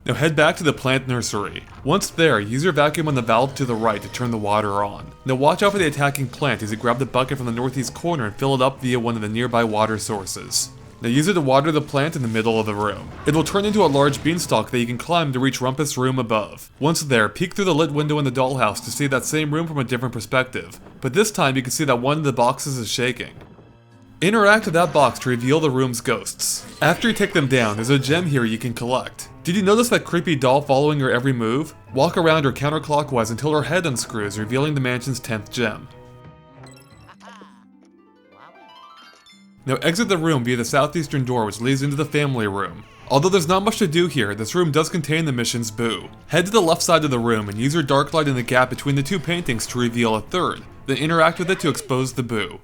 Now head back to the plant nursery. Once there, use your vacuum on the valve to the right to turn the water on. Now watch out for the attacking plant as you grab the bucket from the northeast corner and fill it up via one of the nearby water sources. Now use it to water the plant in the middle of the room. It will turn into a large beanstalk that you can climb to reach Rumpus' room above. Once there, peek through the lit window in the dollhouse to see that same room from a different perspective, but this time you can see that one of the boxes is shaking. Interact with that box to reveal the room's ghosts. After you take them down, there's a gem here you can collect. Did you notice that creepy doll following your every move? Walk around her counterclockwise until her head unscrews, revealing the mansion's 10th gem. Now exit the room via the southeastern door, which leads into the family room. Although there's not much to do here, this room does contain the mission's boo. Head to the left side of the room and use your dark light in the gap between the 2 paintings to reveal a 3rd, then interact with it to expose the boo.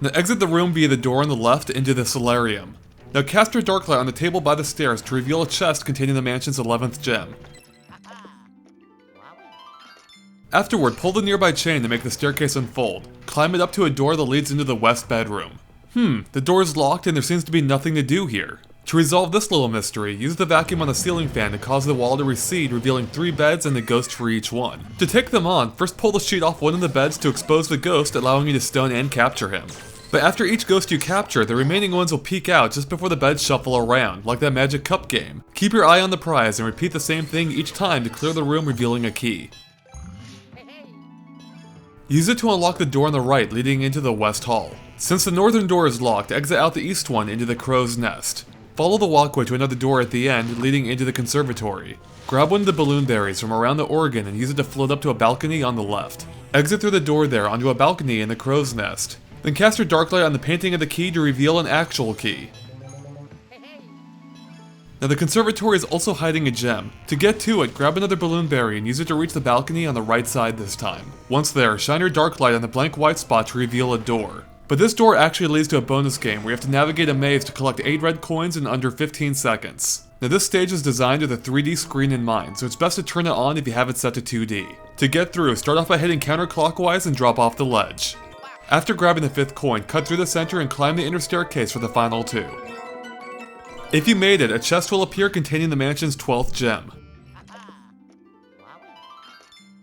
Now exit the room via the door on the left into the solarium. Now cast your dark light on the table by the stairs to reveal a chest containing the mansion's 11th gem. Afterward, pull the nearby chain to make the staircase unfold. Climb it up to a door that leads into the west bedroom. The door is locked and there seems to be nothing to do here. To resolve this little mystery, use the vacuum on the ceiling fan to cause the wall to recede, revealing 3 beds and the ghost for each one. To take them on, first pull the sheet off one of the beds to expose the ghost, allowing you to stun and capture him. But after each ghost you capture, the remaining ones will peek out just before the beds shuffle around, like that Magic Cup game. Keep your eye on the prize and repeat the same thing each time to clear the room, revealing a key. Use it to unlock the door on the right leading into the west hall. Since the northern door is locked, exit out the east one into the crow's nest. Follow the walkway to another door at the end leading into the conservatory. Grab one of the balloon berries from around the organ and use it to float up to a balcony on the left. Exit through the door there onto a balcony in the crow's nest. Then cast your dark light on the painting of the key to reveal an actual key. Now the conservatory is also hiding a gem. To get to it, grab another balloon berry and use it to reach the balcony on the right side this time. Once there, shine your dark light on the blank white spot to reveal a door. But this door actually leads to a bonus game where you have to navigate a maze to collect 8 red coins in under 15 seconds. Now this stage is designed with a 3D screen in mind, so it's best to turn it on if you have it set to 2D. To get through, start off by heading counterclockwise and drop off the ledge. After grabbing the 5th coin, cut through the center and climb the inner staircase for the final 2. If you made it, a chest will appear containing the mansion's 12th gem.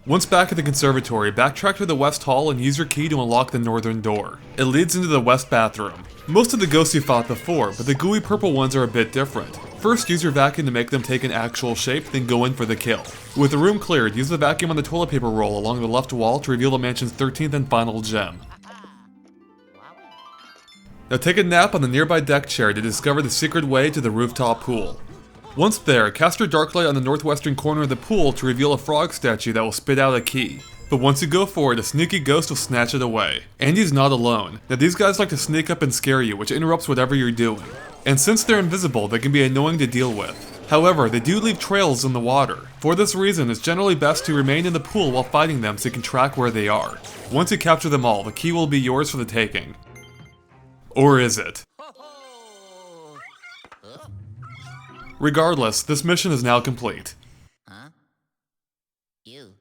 Once back at the conservatory, backtrack to the west hall and use your key to unlock the northern door. It leads into the west bathroom. Most of the ghosts you fought before, but the gooey purple ones are a bit different. First, use your vacuum to make them take an actual shape, then go in for the kill. With the room cleared, use the vacuum on the toilet paper roll along the left wall to reveal the mansion's 13th and final gem. Now take a nap on the nearby deck chair to discover the secret way to the rooftop pool. Once there, cast your dark light on the northwestern corner of the pool to reveal a frog statue that will spit out a key. But once you go for it, a sneaky ghost will snatch it away. Andy's not alone. Now these guys like to sneak up and scare you, which interrupts whatever you're doing. And since they're invisible, they can be annoying to deal with. However, they do leave trails in the water. For this reason, it's generally best to remain in the pool while fighting them so you can track where they are. Once you capture them all, the key will be yours for the taking. Or is it? Regardless, this mission is now complete. Huh? You.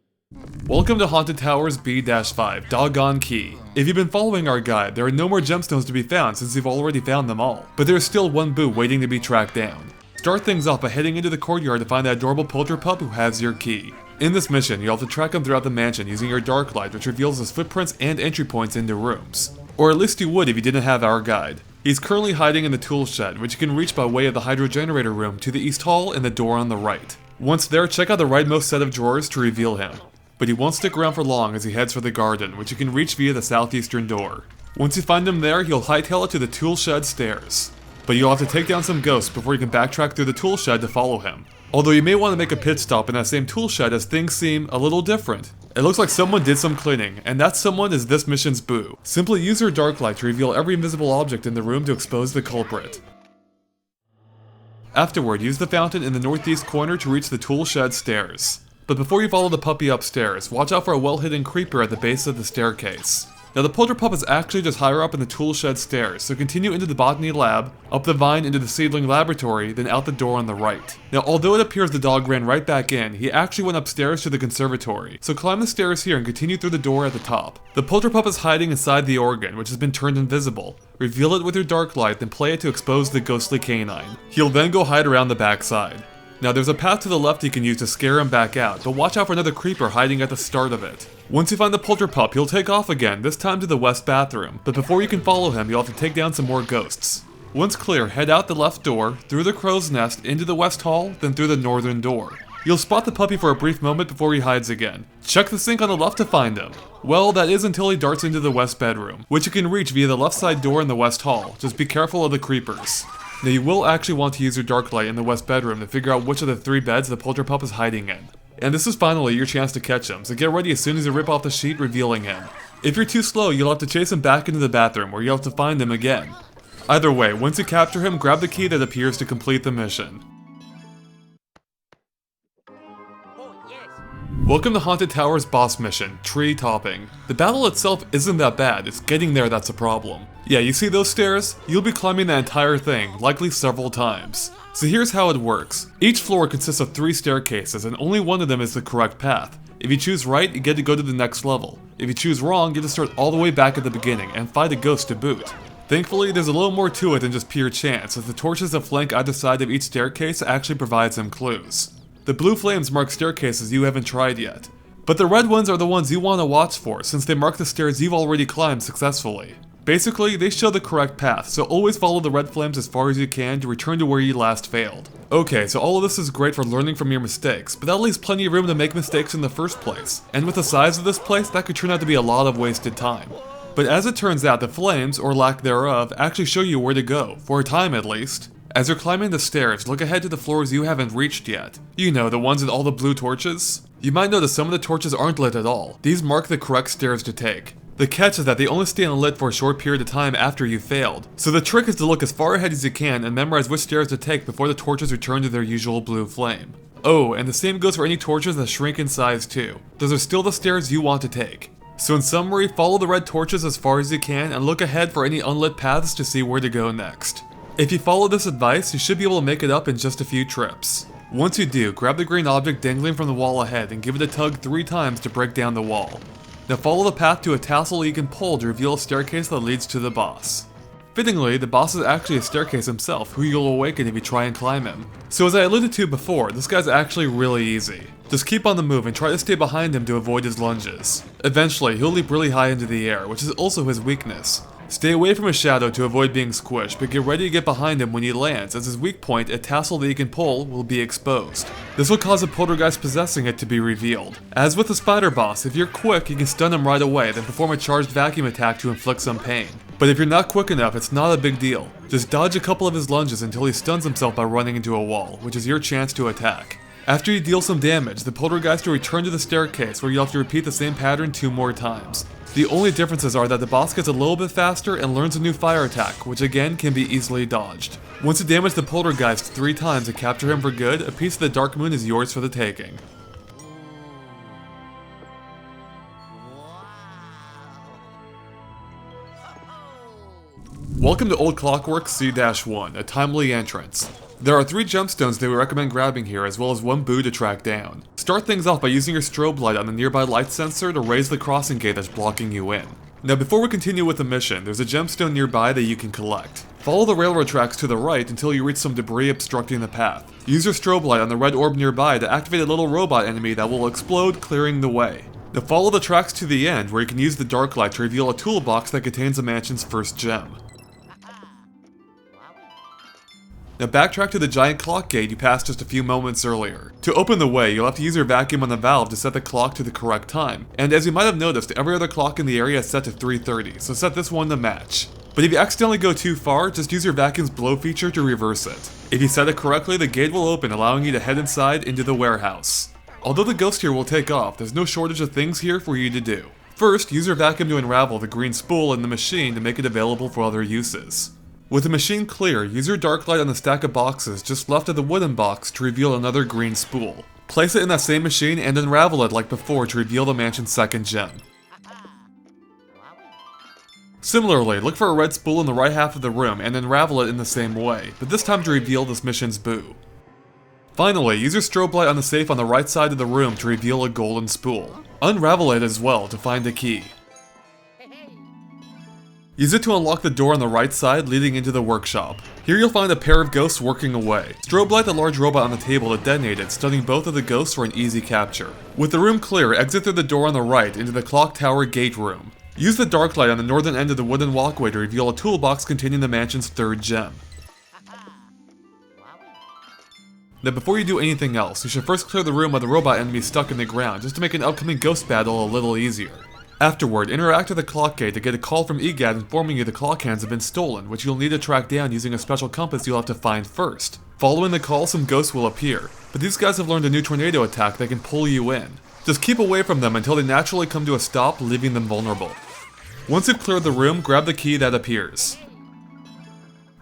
Welcome to Haunted Towers B-5, Doggone Key. If you've been following our guide, there are no more gemstones to be found since you've already found them all, but there's still one boo waiting to be tracked down. Start things off by heading into the courtyard to find that adorable poultry pup who has your key. In this mission, you'll have to track him throughout the mansion using your dark light, which reveals his footprints and entry points into rooms. Or at least you would if you didn't have our guide. He's currently hiding in the tool shed, which you can reach by way of the hydro generator room to the east hall and the door on the right. Once there, check out the rightmost set of drawers to reveal him. But he won't stick around for long as he heads for the garden, which you can reach via the southeastern door. Once you find him there, he'll hightail it to the tool shed stairs. But you'll have to take down some ghosts before you can backtrack through the tool shed to follow him. Although you may want to make a pit stop in that same tool shed as things seem a little different. It looks like someone did some cleaning, and that someone is this mission's boo. Simply use your dark light to reveal every invisible object in the room to expose the culprit. Afterward, use the fountain in the northeast corner to reach the tool shed stairs. But before you follow the puppy upstairs, watch out for a well-hidden creeper at the base of the staircase. Now the polterpup is actually just higher up in the tool shed stairs, so continue into the botany lab, up the vine into the seedling laboratory, then out the door on the right. Now although it appears the dog ran right back in, he actually went upstairs to the conservatory, so climb the stairs here and continue through the door at the top. The polterpup is hiding inside the organ, which has been turned invisible. Reveal it with your dark light, then play it to expose the ghostly canine. He'll then go hide around the backside. Now there's a path to the left you can use to scare him back out, but watch out for another creeper hiding at the start of it. Once you find the polterpup, he'll take off again, this time to the west bathroom, but before you can follow him, you'll have to take down some more ghosts. Once clear, head out the left door, through the crow's nest, into the west hall, then through the northern door. You'll spot the puppy for a brief moment before he hides again. Check the sink on the left to find him. Well, that is until he darts into the west bedroom, which you can reach via the left side door in the west hall. Just be careful of the creepers. Now you will actually want to use your dark light in the west bedroom to figure out which of the 3 beds the polterpup is hiding in. And this is finally your chance to catch him, so get ready as soon as you rip off the sheet revealing him. If you're too slow, you'll have to chase him back into the bathroom, where you'll have to find him again. Either way, once you capture him, grab the key that appears to complete the mission. Welcome to Haunted Towers boss mission, Tree Topping. The battle itself isn't that bad, it's getting there that's a problem. Yeah, you see those stairs? You'll be climbing that entire thing, likely several times. So here's how it works. Each floor consists of 3 staircases and only one of them is the correct path. If you choose right, you get to go to the next level. If you choose wrong, you get to start all the way back at the beginning and fight a ghost to boot. Thankfully, there's a little more to it than just pure chance, as the torches that flank either side of each staircase actually provide some clues. The blue flames mark staircases you haven't tried yet, but the red ones are the ones you want to watch for since they mark the stairs you've already climbed successfully. Basically, they show the correct path, so always follow the red flames as far as you can to return to where you last failed. Okay, so all of this is great for learning from your mistakes, but that leaves plenty of room to make mistakes in the first place, and with the size of this place, that could turn out to be a lot of wasted time. But as it turns out, the flames, or lack thereof, actually show you where to go, for a time at least. As you're climbing the stairs, look ahead to the floors you haven't reached yet. You know, the ones with all the blue torches? You might notice some of the torches aren't lit at all. These mark the correct stairs to take. The catch is that they only stay unlit for a short period of time after you failed, so the trick is to look as far ahead as you can and memorize which stairs to take before the torches return to their usual blue flame. Oh, and the same goes for any torches that shrink in size too. Those are still the stairs you want to take. So in summary, follow the red torches as far as you can and look ahead for any unlit paths to see where to go next. If you follow this advice, you should be able to make it up in just a few trips. Once you do, grab the green object dangling from the wall ahead and give it a tug 3 times to break down the wall. Now follow the path to a tassel you can pull to reveal a staircase that leads to the boss. Fittingly, the boss is actually a staircase himself, who you'll awaken if you try and climb him. So as I alluded to before, this guy's actually really easy. Just keep on the move and try to stay behind him to avoid his lunges. Eventually, he'll leap really high into the air, which is also his weakness. Stay away from his shadow to avoid being squished, but get ready to get behind him when he lands, as his weak point, a tassel that you can pull, will be exposed. This will cause a poltergeist possessing it to be revealed. As with the spider boss, if you're quick, you can stun him right away, then perform a charged vacuum attack to inflict some pain. But if you're not quick enough, it's not a big deal. Just dodge a couple of his lunges until he stuns himself by running into a wall, which is your chance to attack. After you deal some damage, the poltergeist will return to the staircase where you'll have to repeat the same pattern 2 more times. The only differences are that the boss gets a little bit faster and learns a new fire attack, which again can be easily dodged. Once you damage the poltergeist 3 times and capture him for good, a piece of the Dark Moon is yours for the taking. Welcome to Old Clockwork C-1, a timely entrance. There are 3 gemstones that we recommend grabbing here, as well as 1 boo to track down. Start things off by using your strobe light on the nearby light sensor to raise the crossing gate that's blocking you in. Now before we continue with the mission, there's a gemstone nearby that you can collect. Follow the railroad tracks to the right until you reach some debris obstructing the path. Use your strobe light on the red orb nearby to activate a little robot enemy that will explode, clearing the way. Now follow the tracks to the end, where you can use the dark light to reveal a toolbox that contains the mansion's first gem. Now backtrack to the giant clock gate you passed just a few moments earlier. To open the way, you'll have to use your vacuum on the valve to set the clock to the correct time. And as you might have noticed, every other clock in the area is set to 3:30, so set this one to match. But if you accidentally go too far, just use your vacuum's blow feature to reverse it. If you set it correctly, the gate will open, allowing you to head inside into the warehouse. Although the ghost here will take off, there's no shortage of things here for you to do. First, use your vacuum to unravel the green spool in the machine to make it available for other uses. With the machine clear, use your dark light on the stack of boxes just left of the wooden box to reveal another green spool. Place it in that same machine and unravel it like before to reveal the mansion's second gem. Similarly, look for a red spool in the right half of the room and unravel it in the same way, but this time to reveal this mission's boo. Finally, use your strobe light on the safe on the right side of the room to reveal a golden spool. Unravel it as well to find a key. Use it to unlock the door on the right side leading into the workshop. Here you'll find a pair of ghosts working away. Strobe light the large robot on the table to detonate it, stunning both of the ghosts for an easy capture. With the room clear, exit through the door on the right into the clock tower gate room. Use the dark light on the northern end of the wooden walkway to reveal a toolbox containing the mansion's third gem. Now before you do anything else, you should first clear the room with the robot enemy stuck in the ground, just to make an upcoming ghost battle a little easier. Afterward, interact with the clock gate to get a call from EGAD informing you the clock hands have been stolen, which you'll need to track down using a special compass you'll have to find first. Following the call, some ghosts will appear, but these guys have learned a new tornado attack that can pull you in. Just keep away from them until they naturally come to a stop, leaving them vulnerable. Once you've cleared the room, grab the key that appears.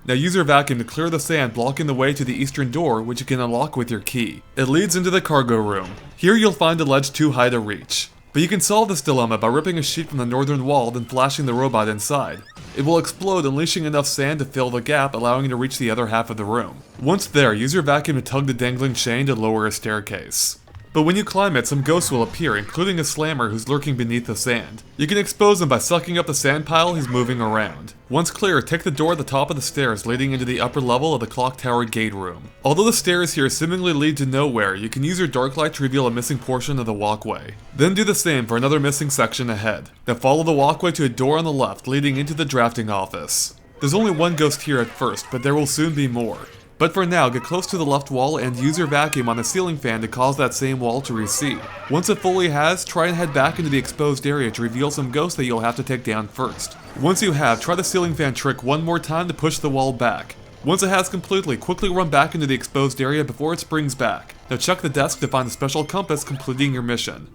Now use your vacuum to clear the sand blocking the way to the eastern door, which you can unlock with your key. It leads into the cargo room. Here you'll find a ledge too high to reach. But you can solve this dilemma by ripping a sheet from the northern wall, then flashing the robot inside. It will explode, unleashing enough sand to fill the gap, allowing you to reach the other half of the room. Once there, use your vacuum to tug the dangling chain to lower a staircase. But when you climb it, some ghosts will appear, including a slammer who's lurking beneath the sand. You can expose him by sucking up the sand pile he's moving around. Once clear, take the door at the top of the stairs leading into the upper level of the clock tower gate room. Although the stairs here seemingly lead to nowhere, you can use your dark light to reveal a missing portion of the walkway. Then do the same for another missing section ahead. Now follow the walkway to a door on the left leading into the drafting office. There's only one ghost here at first, but there will soon be more. But for now, get close to the left wall and use your vacuum on the ceiling fan to cause that same wall to recede. Once it fully has, try and head back into the exposed area to reveal some ghosts that you'll have to take down first. Once you have, try the ceiling fan trick one more time to push the wall back. Once it has completely, quickly run back into the exposed area before it springs back. Now check the desk to find the special compass completing your mission.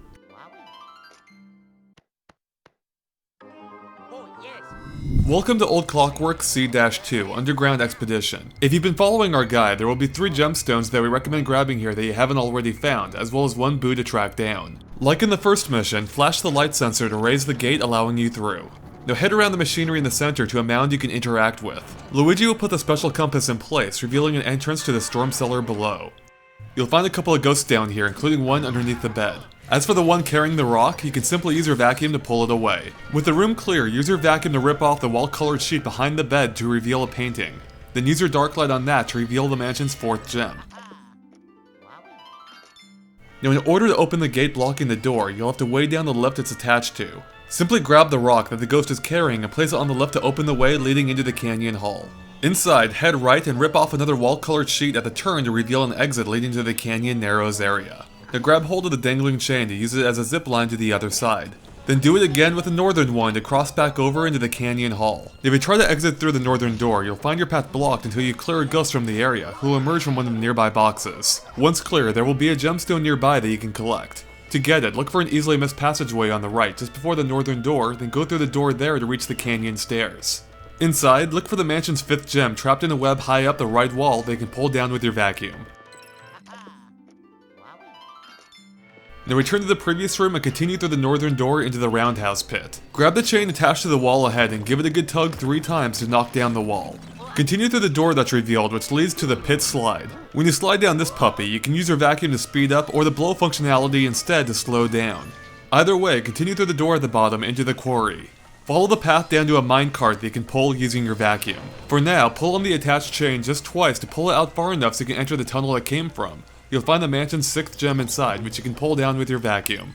Welcome to Old Clockwork C-2 Underground Expedition. If you've been following our guide, there will be 3 gemstones that we recommend grabbing here that you haven't already found, as well as 1 boo to track down. Like in the first mission, flash the light sensor to raise the gate allowing you through. Now head around the machinery in the center to a mound you can interact with. Luigi will put the special compass in place, revealing an entrance to the storm cellar below. You'll find a couple of ghosts down here, including one underneath the bed. As for the one carrying the rock, you can simply use your vacuum to pull it away. With the room clear, use your vacuum to rip off the wall-colored sheet behind the bed to reveal a painting. Then use your dark light on that to reveal the mansion's 4th gem. Now in order to open the gate blocking the door, you'll have to weigh down the lift it's attached to. Simply grab the rock that the ghost is carrying and place it on the lift to open the way leading into the canyon hall. Inside, head right and rip off another wall-colored sheet at the turn to reveal an exit leading to the canyon narrows area. Now grab hold of the dangling chain to use it as a zip line to the other side. Then do it again with the northern one to cross back over into the canyon hall. If you try to exit through the northern door, you'll find your path blocked until you clear a ghost from the area, who will emerge from one of the nearby boxes. Once clear, there will be a gemstone nearby that you can collect. To get it, look for an easily missed passageway on the right just before the northern door, then go through the door there to reach the canyon stairs. Inside, look for the mansion's 5th gem trapped in a web high up the right wall that you can pull down with your vacuum. Now return to the previous room and continue through the northern door into the roundhouse pit. Grab the chain attached to the wall ahead and give it a good tug 3 times to knock down the wall. Continue through the door that's revealed, which leads to the pit slide. When you slide down this puppy, you can use your vacuum to speed up or the blow functionality instead to slow down. Either way, continue through the door at the bottom into the quarry. Follow the path down to a minecart that you can pull using your vacuum. For now, pull on the attached chain just twice to pull it out far enough so you can enter the tunnel it came from. You'll find the mansion's 6th gem inside, which you can pull down with your vacuum.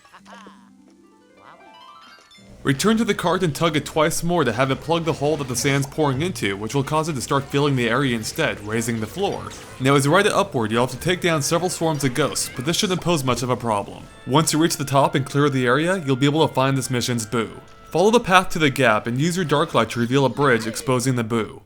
Return to the cart and tug it twice more to have it plug the hole that the sand's pouring into, which will cause it to start filling the area instead, raising the floor. Now as you ride it upward, you'll have to take down several swarms of ghosts, but this shouldn't pose much of a problem. Once you reach the top and clear the area, you'll be able to find this mission's boo. Follow the path to the gap and use your dark light to reveal a bridge exposing the boo.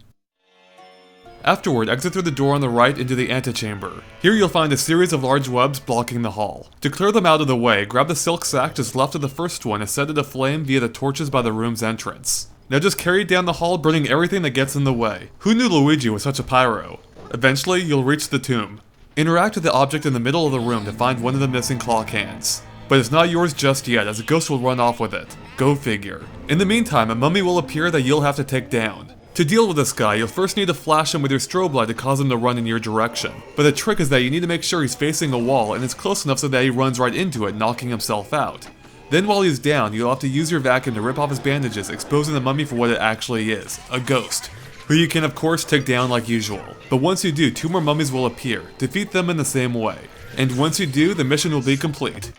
Afterward, exit through the door on the right into the antechamber. Here you'll find a series of large webs blocking the hall. To clear them out of the way, grab the silk sack just left of the first one and set it aflame via the torches by the room's entrance. Now just carry it down the hall, burning everything that gets in the way. Who knew Luigi was such a pyro? Eventually, you'll reach the tomb. Interact with the object in the middle of the room to find one of the missing clock hands. But it's not yours just yet, as a ghost will run off with it. Go figure. In the meantime, a mummy will appear that you'll have to take down. To deal with this guy, you'll first need to flash him with your strobe light to cause him to run in your direction. But the trick is that you need to make sure he's facing a wall and it's close enough so that he runs right into it, knocking himself out. Then while he's down, you'll have to use your vacuum to rip off his bandages, exposing the mummy for what it actually is, a ghost, who you can of course take down like usual. But once you do, 2 more mummies will appear. Defeat them in the same way. And once you do, the mission will be complete.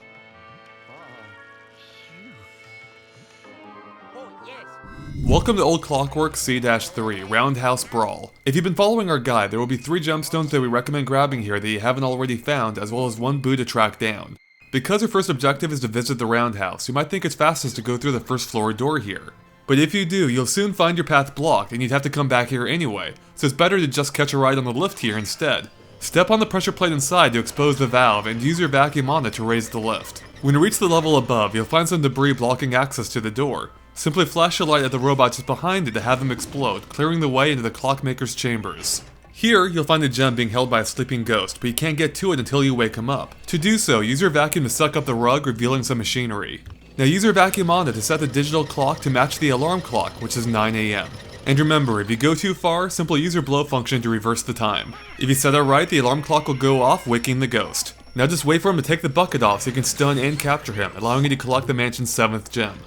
Welcome to Old Clockwork C-3, Roundhouse Brawl. If you've been following our guide, there will be 3 gemstones that we recommend grabbing here that you haven't already found, as well as 1 boo to track down. Because your first objective is to visit the roundhouse, you might think it's fastest to go through the first floor door here. But if you do, you'll soon find your path blocked and you'd have to come back here anyway, so it's better to just catch a ride on the lift here instead. Step on the pressure plate inside to expose the valve and use your vacuum on it to raise the lift. When you reach the level above, you'll find some debris blocking access to the door. Simply flash a light at the robot just behind it to have him explode, clearing the way into the clockmaker's chambers. Here, you'll find a gem being held by a sleeping ghost, but you can't get to it until you wake him up. To do so, use your vacuum to suck up the rug, revealing some machinery. Now use your vacuum on it to set the digital clock to match the alarm clock, which is 9 AM. And remember, if you go too far, simply use your blow function to reverse the time. If you set it right, the alarm clock will go off, waking the ghost. Now just wait for him to take the bucket off so you can stun and capture him, allowing you to collect the mansion's 7th gem.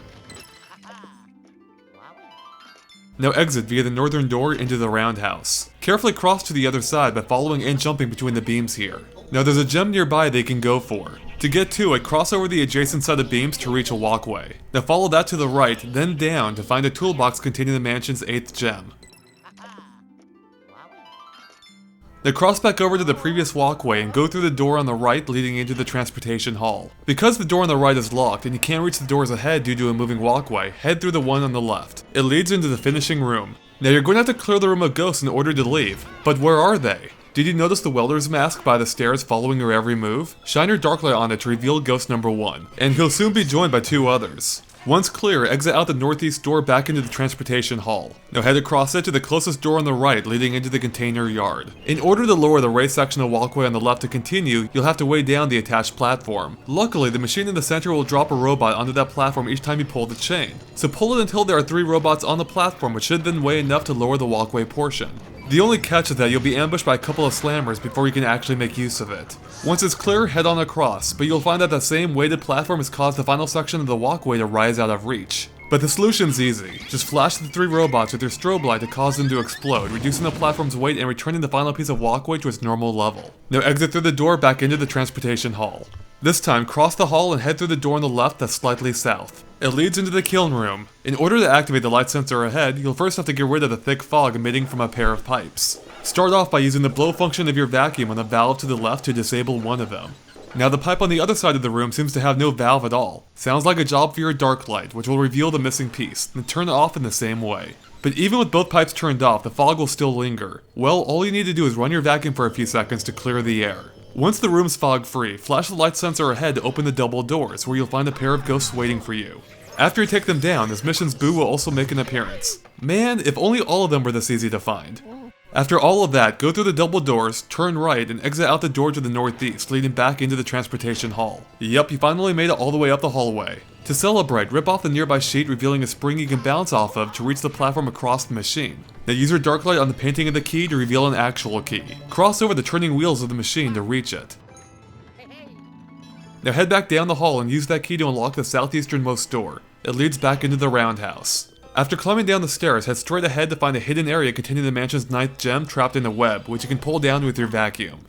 Now exit via the northern door into the roundhouse. Carefully cross to the other side by following and jumping between the beams here. Now there's a gem nearby that you can go for. To get to it, cross over the adjacent set of beams to reach a walkway. Now follow that to the right, then down to find a toolbox containing the mansion's 8th gem. Now cross back over to the previous walkway and go through the door on the right leading into the transportation hall. Because the door on the right is locked and you can't reach the doors ahead due to a moving walkway, head through the one on the left. It leads into the finishing room. Now you're going to have to clear the room of ghosts in order to leave. But where are they? Did you notice the welder's mask by the stairs following your every move? Shine your dark light on it to reveal ghost number 1, and he'll soon be joined by 2 others. Once clear, exit out the northeast door back into the transportation hall. Now head across it to the closest door on the right leading into the container yard. In order to lower the raised section of walkway on the left to continue, you'll have to weigh down the attached platform. Luckily, the machine in the center will drop a robot onto that platform each time you pull the chain. So pull it until there are 3 robots on the platform, which should then weigh enough to lower the walkway portion. The only catch is that you'll be ambushed by a couple of slammers before you can actually make use of it. Once it's clear, head on across, but you'll find that the same weighted platform has caused the final section of the walkway to rise out of reach. But the solution's easy. Just flash the 3 robots with your strobe light to cause them to explode, reducing the platform's weight and returning the final piece of walkway to its normal level. Now exit through the door back into the transportation hall. This time, cross the hall and head through the door on the left that's slightly south. It leads into the kiln room. In order to activate the light sensor ahead, you'll first have to get rid of the thick fog emitting from a pair of pipes. Start off by using the blow function of your vacuum on the valve to the left to disable one of them. Now the pipe on the other side of the room seems to have no valve at all. Sounds like a job for your dark light, which will reveal the missing piece, then turn it off in the same way. But even with both pipes turned off, the fog will still linger. Well, all you need to do is run your vacuum for a few seconds to clear the air. Once the room's fog-free, flash the light sensor ahead to open the double doors, where you'll find a pair of ghosts waiting for you. After you take them down, this mission's boo will also make an appearance. Man, if only all of them were this easy to find. After all of that, go through the double doors, turn right, and exit out the door to the northeast, leading back into the transportation hall. Yup, you finally made it all the way up the hallway. To celebrate, rip off the nearby sheet, revealing a spring you can bounce off of to reach the platform across the machine. Now use your dark light on the painting of the key to reveal an actual key. Cross over the turning wheels of the machine to reach it. Now head back down the hall and use that key to unlock the southeasternmost door. It leads back into the roundhouse. After climbing down the stairs, head straight ahead to find a hidden area containing the mansion's 9th gem trapped in a web, which you can pull down with your vacuum.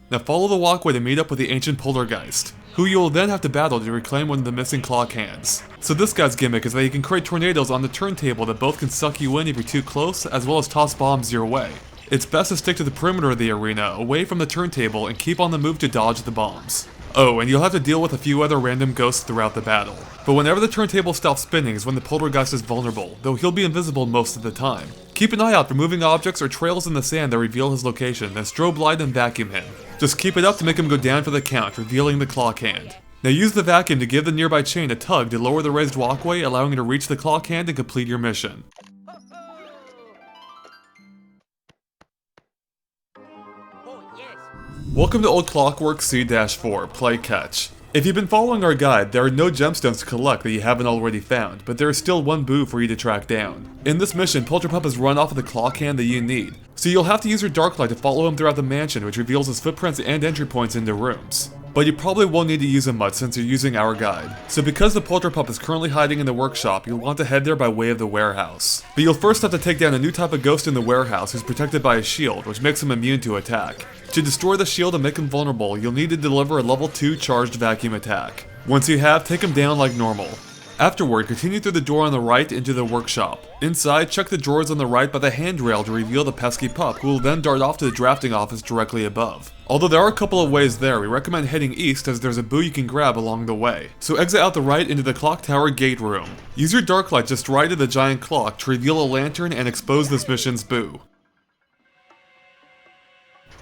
Now follow the walkway to meet up with the ancient poltergeist, who you will then have to battle to reclaim one of the missing clock hands. So this guy's gimmick is that he can create tornadoes on the turntable that both can suck you in if you're too close, as well as toss bombs your way. It's best to stick to the perimeter of the arena, away from the turntable, and keep on the move to dodge the bombs. Oh, and you'll have to deal with a few other random ghosts throughout the battle. But whenever the turntable stops spinning is when the poltergeist is vulnerable, though he'll be invisible most of the time. Keep an eye out for moving objects or trails in the sand that reveal his location, then strobe light and vacuum him. Just keep it up to make him go down for the count, revealing the clock hand. Now use the vacuum to give the nearby chain a tug to lower the raised walkway, allowing you to reach the clock hand and complete your mission. Welcome to Old Clockwork C-4, Play Catch. If you've been following our guide, there are no gemstones to collect that you haven't already found, but there is still one boo for you to track down. In this mission, Polterpup has run off with the clock hand that you need, so you'll have to use your dark light to follow him throughout the mansion, which reveals his footprints and entry points into rooms. But you probably won't need to use him much since you're using our guide. So because the Polterpup is currently hiding in the workshop, you'll want to head there by way of the warehouse. But you'll first have to take down a new type of ghost in the warehouse who's protected by a shield, which makes him immune to attack. To destroy the shield and make him vulnerable, you'll need to deliver a level 2 charged vacuum attack. Once you have, take him down like normal. Afterward, continue through the door on the right into the workshop. Inside, check the drawers on the right by the handrail to reveal the pesky pup, who will then dart off to the drafting office directly above. Although there are a couple of ways there, we recommend heading east as there's a boo you can grab along the way. So exit out the right into the clock tower gate room. Use your dark light just right of the giant clock to reveal a lantern and expose this mission's boo.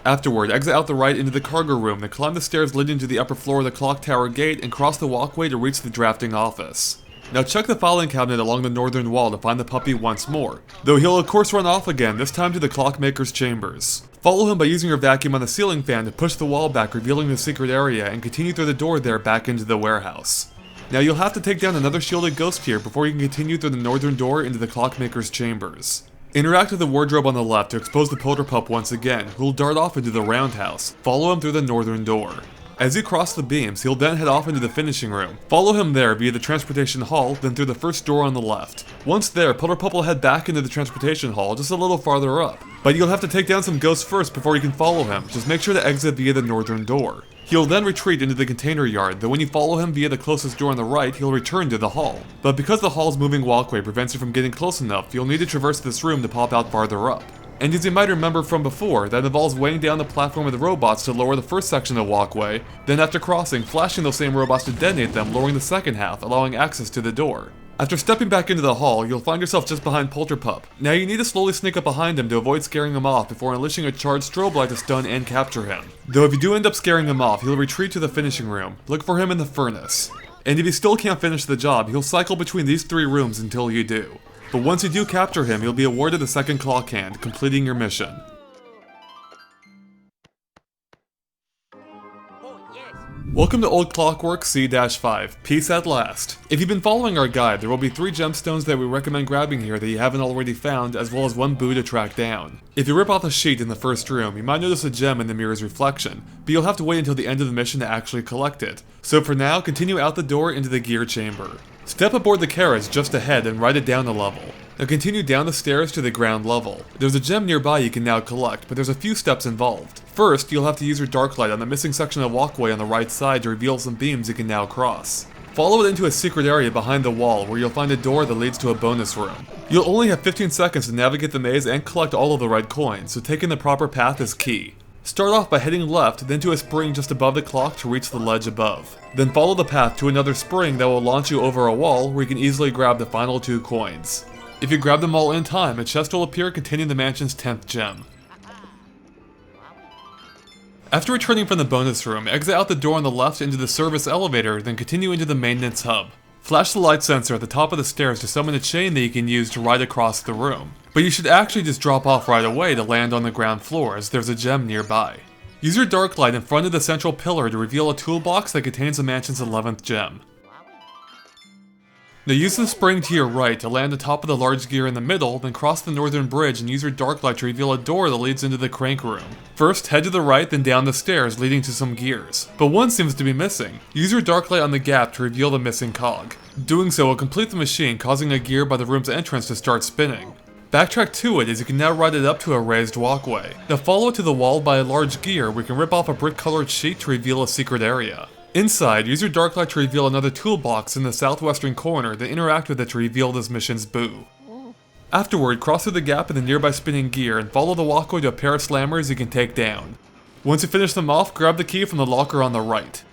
Afterward, exit out the right into the cargo room, then climb the stairs leading to the upper floor of the clock tower gate and cross the walkway to reach the drafting office. Now check the filing cabinet along the northern wall to find the puppy once more, though he'll of course run off again, this time to the clockmaker's chambers. Follow him by using your vacuum on the ceiling fan to push the wall back, revealing the secret area, and continue through the door there back into the warehouse. Now you'll have to take down another shielded ghost here before you can continue through the northern door into the clockmaker's chambers. Interact with the wardrobe on the left to expose the Polterpup once again, who will dart off into the roundhouse. Follow him through the northern door. As you cross the beams, he'll then head off into the finishing room. Follow him there via the transportation hall, then through the first door on the left. Once there, Polterpup will head back into the transportation hall just a little farther up. But you'll have to take down some ghosts first before you can follow him, just make sure to exit via the northern door. He'll then retreat into the container yard, though when you follow him via the closest door on the right, he'll return to the hall. But because the hall's moving walkway prevents you from getting close enough, you'll need to traverse this room to pop out farther up. And as you might remember from before, that involves weighing down the platform with the robots to lower the first section of the walkway, then after crossing, flashing those same robots to detonate them, lowering the second half, allowing access to the door. After stepping back into the hall, you'll find yourself just behind Polterpup. Now you need to slowly sneak up behind him to avoid scaring him off before unleashing a charged strobe light to stun and capture him. Though if you do end up scaring him off, he'll retreat to the finishing room. Look for him in the furnace. And if you still can't finish the job, he'll cycle between these 3 rooms until you do. But once you do capture him, you'll be awarded the second clock hand, completing your mission. Welcome to Old Clockwork C-5, peace at last. If you've been following our guide, there will be 3 gemstones that we recommend grabbing here that you haven't already found, as well as 1 boo to track down. If you rip off a sheet in the first room, you might notice a gem in the mirror's reflection, but you'll have to wait until the end of the mission to actually collect it. So for now, continue out the door into the gear chamber. Step aboard the carriage just ahead and ride it down a level. Now continue down the stairs to the ground level. There's a gem nearby you can now collect, but there's a few steps involved. First, you'll have to use your dark light on the missing section of walkway on the right side to reveal some beams you can now cross. Follow it into a secret area behind the wall where you'll find a door that leads to a bonus room. You'll only have 15 seconds to navigate the maze and collect all of the right coins, so taking the proper path is key. Start off by heading left, then to a spring just above the clock to reach the ledge above. Then follow the path to another spring that will launch you over a wall where you can easily grab the final 2 coins. If you grab them all in time, a chest will appear containing the mansion's 10th gem. After returning from the bonus room, exit out the door on the left into the service elevator, then continue into the maintenance hub. Flash the light sensor at the top of the stairs to summon a chain that you can use to ride across the room. But you should actually just drop off right away to land on the ground floor, as there's a gem nearby. Use your dark light in front of the central pillar to reveal a toolbox that contains the mansion's 11th gem. Now use the spring to your right to land on top of the large gear in the middle, then cross the northern bridge and use your dark light to reveal a door that leads into the crank room. First, head to the right, then down the stairs leading to some gears. But one seems to be missing. Use your dark light on the gap to reveal the missing cog. Doing so will complete the machine, causing a gear by the room's entrance to start spinning. Backtrack to it as you can now ride it up to a raised walkway. Now follow it to the wall by a large gear where you can rip off a brick colored sheet to reveal a secret area. Inside, use your dark light to reveal another toolbox in the southwestern corner, then interact with it to reveal this mission's boo. Afterward, cross through the gap in the nearby spinning gear and follow the walkway to a pair of slammers you can take down. Once you finish them off, grab the key from the locker on the right.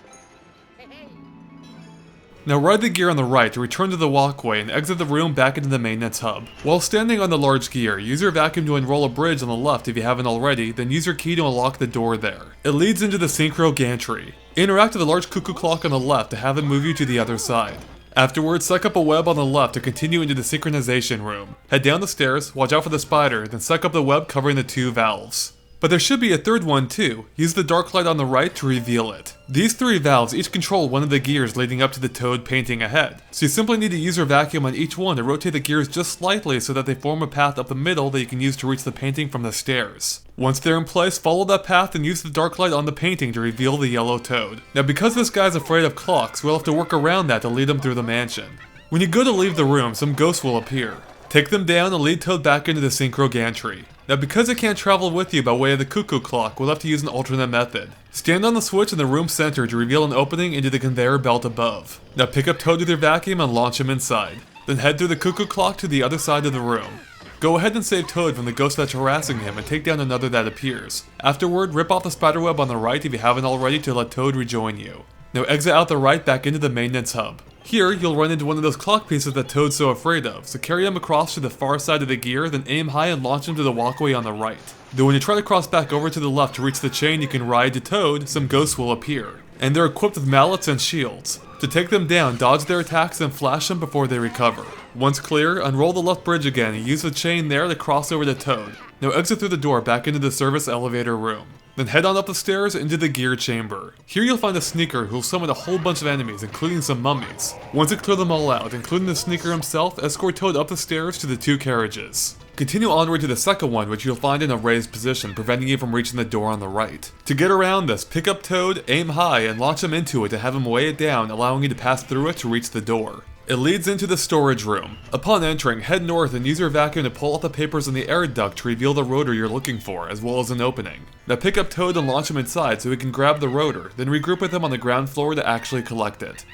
Now ride the gear on the right to return to the walkway and exit the room back into the maintenance hub. While standing on the large gear, use your vacuum to unroll a bridge on the left if you haven't already, then use your key to unlock the door there. It leads into the synchro gantry. Interact with the large cuckoo clock on the left to have it move you to the other side. Afterwards, suck up a web on the left to continue into the synchronization room. Head down the stairs, watch out for the spider, then suck up the web covering the two valves. But there should be a third one too. Use the dark light on the right to reveal it. These three valves each control one of the gears leading up to the toad painting ahead, so you simply need to use your vacuum on each one to rotate the gears just slightly so that they form a path up the middle that you can use to reach the painting from the stairs. Once they're in place, follow that path and use the dark light on the painting to reveal the yellow toad. Now because this guy's afraid of clocks, we'll have to work around that to lead him through the mansion. When you go to leave the room, some ghosts will appear. Take them down and lead Toad back into the synchro gantry. Now because it can't travel with you by way of the cuckoo clock, we'll have to use an alternate method. Stand on the switch in the room center to reveal an opening into the conveyor belt above. Now pick up Toad with your vacuum and launch him inside. Then head through the cuckoo clock to the other side of the room. Go ahead and save Toad from the ghost that's harassing him and take down another that appears. Afterward, rip off the spiderweb on the right if you haven't already to let Toad rejoin you. Now exit out the right back into the maintenance hub. Here, you'll run into one of those clock pieces that Toad's so afraid of, so carry him across to the far side of the gear, then aim high and launch him to the walkway on the right. Though when you try to cross back over to the left to reach the chain you can ride to Toad, some ghosts will appear. And they're equipped with mallets and shields. To take them down, dodge their attacks and flash them before they recover. Once clear, unroll the left bridge again and use the chain there to cross over to Toad. Now exit through the door back into the service elevator room. Then head on up the stairs into the gear chamber. Here you'll find a sneaker who'll summon a whole bunch of enemies, including some mummies. Once you clear them all out, including the sneaker himself, escort Toad up the stairs to the two carriages. Continue onward to the second one, which you'll find in a raised position, preventing you from reaching the door on the right. To get around this, pick up Toad, aim high, and launch him into it to have him weigh it down, allowing you to pass through it to reach the door. It leads into the storage room. Upon entering, head north and use your vacuum to pull out the papers in the air duct to reveal the rotor you're looking for, as well as an opening. Now pick up Toad and launch him inside so he can grab the rotor, then regroup with him on the ground floor to actually collect it.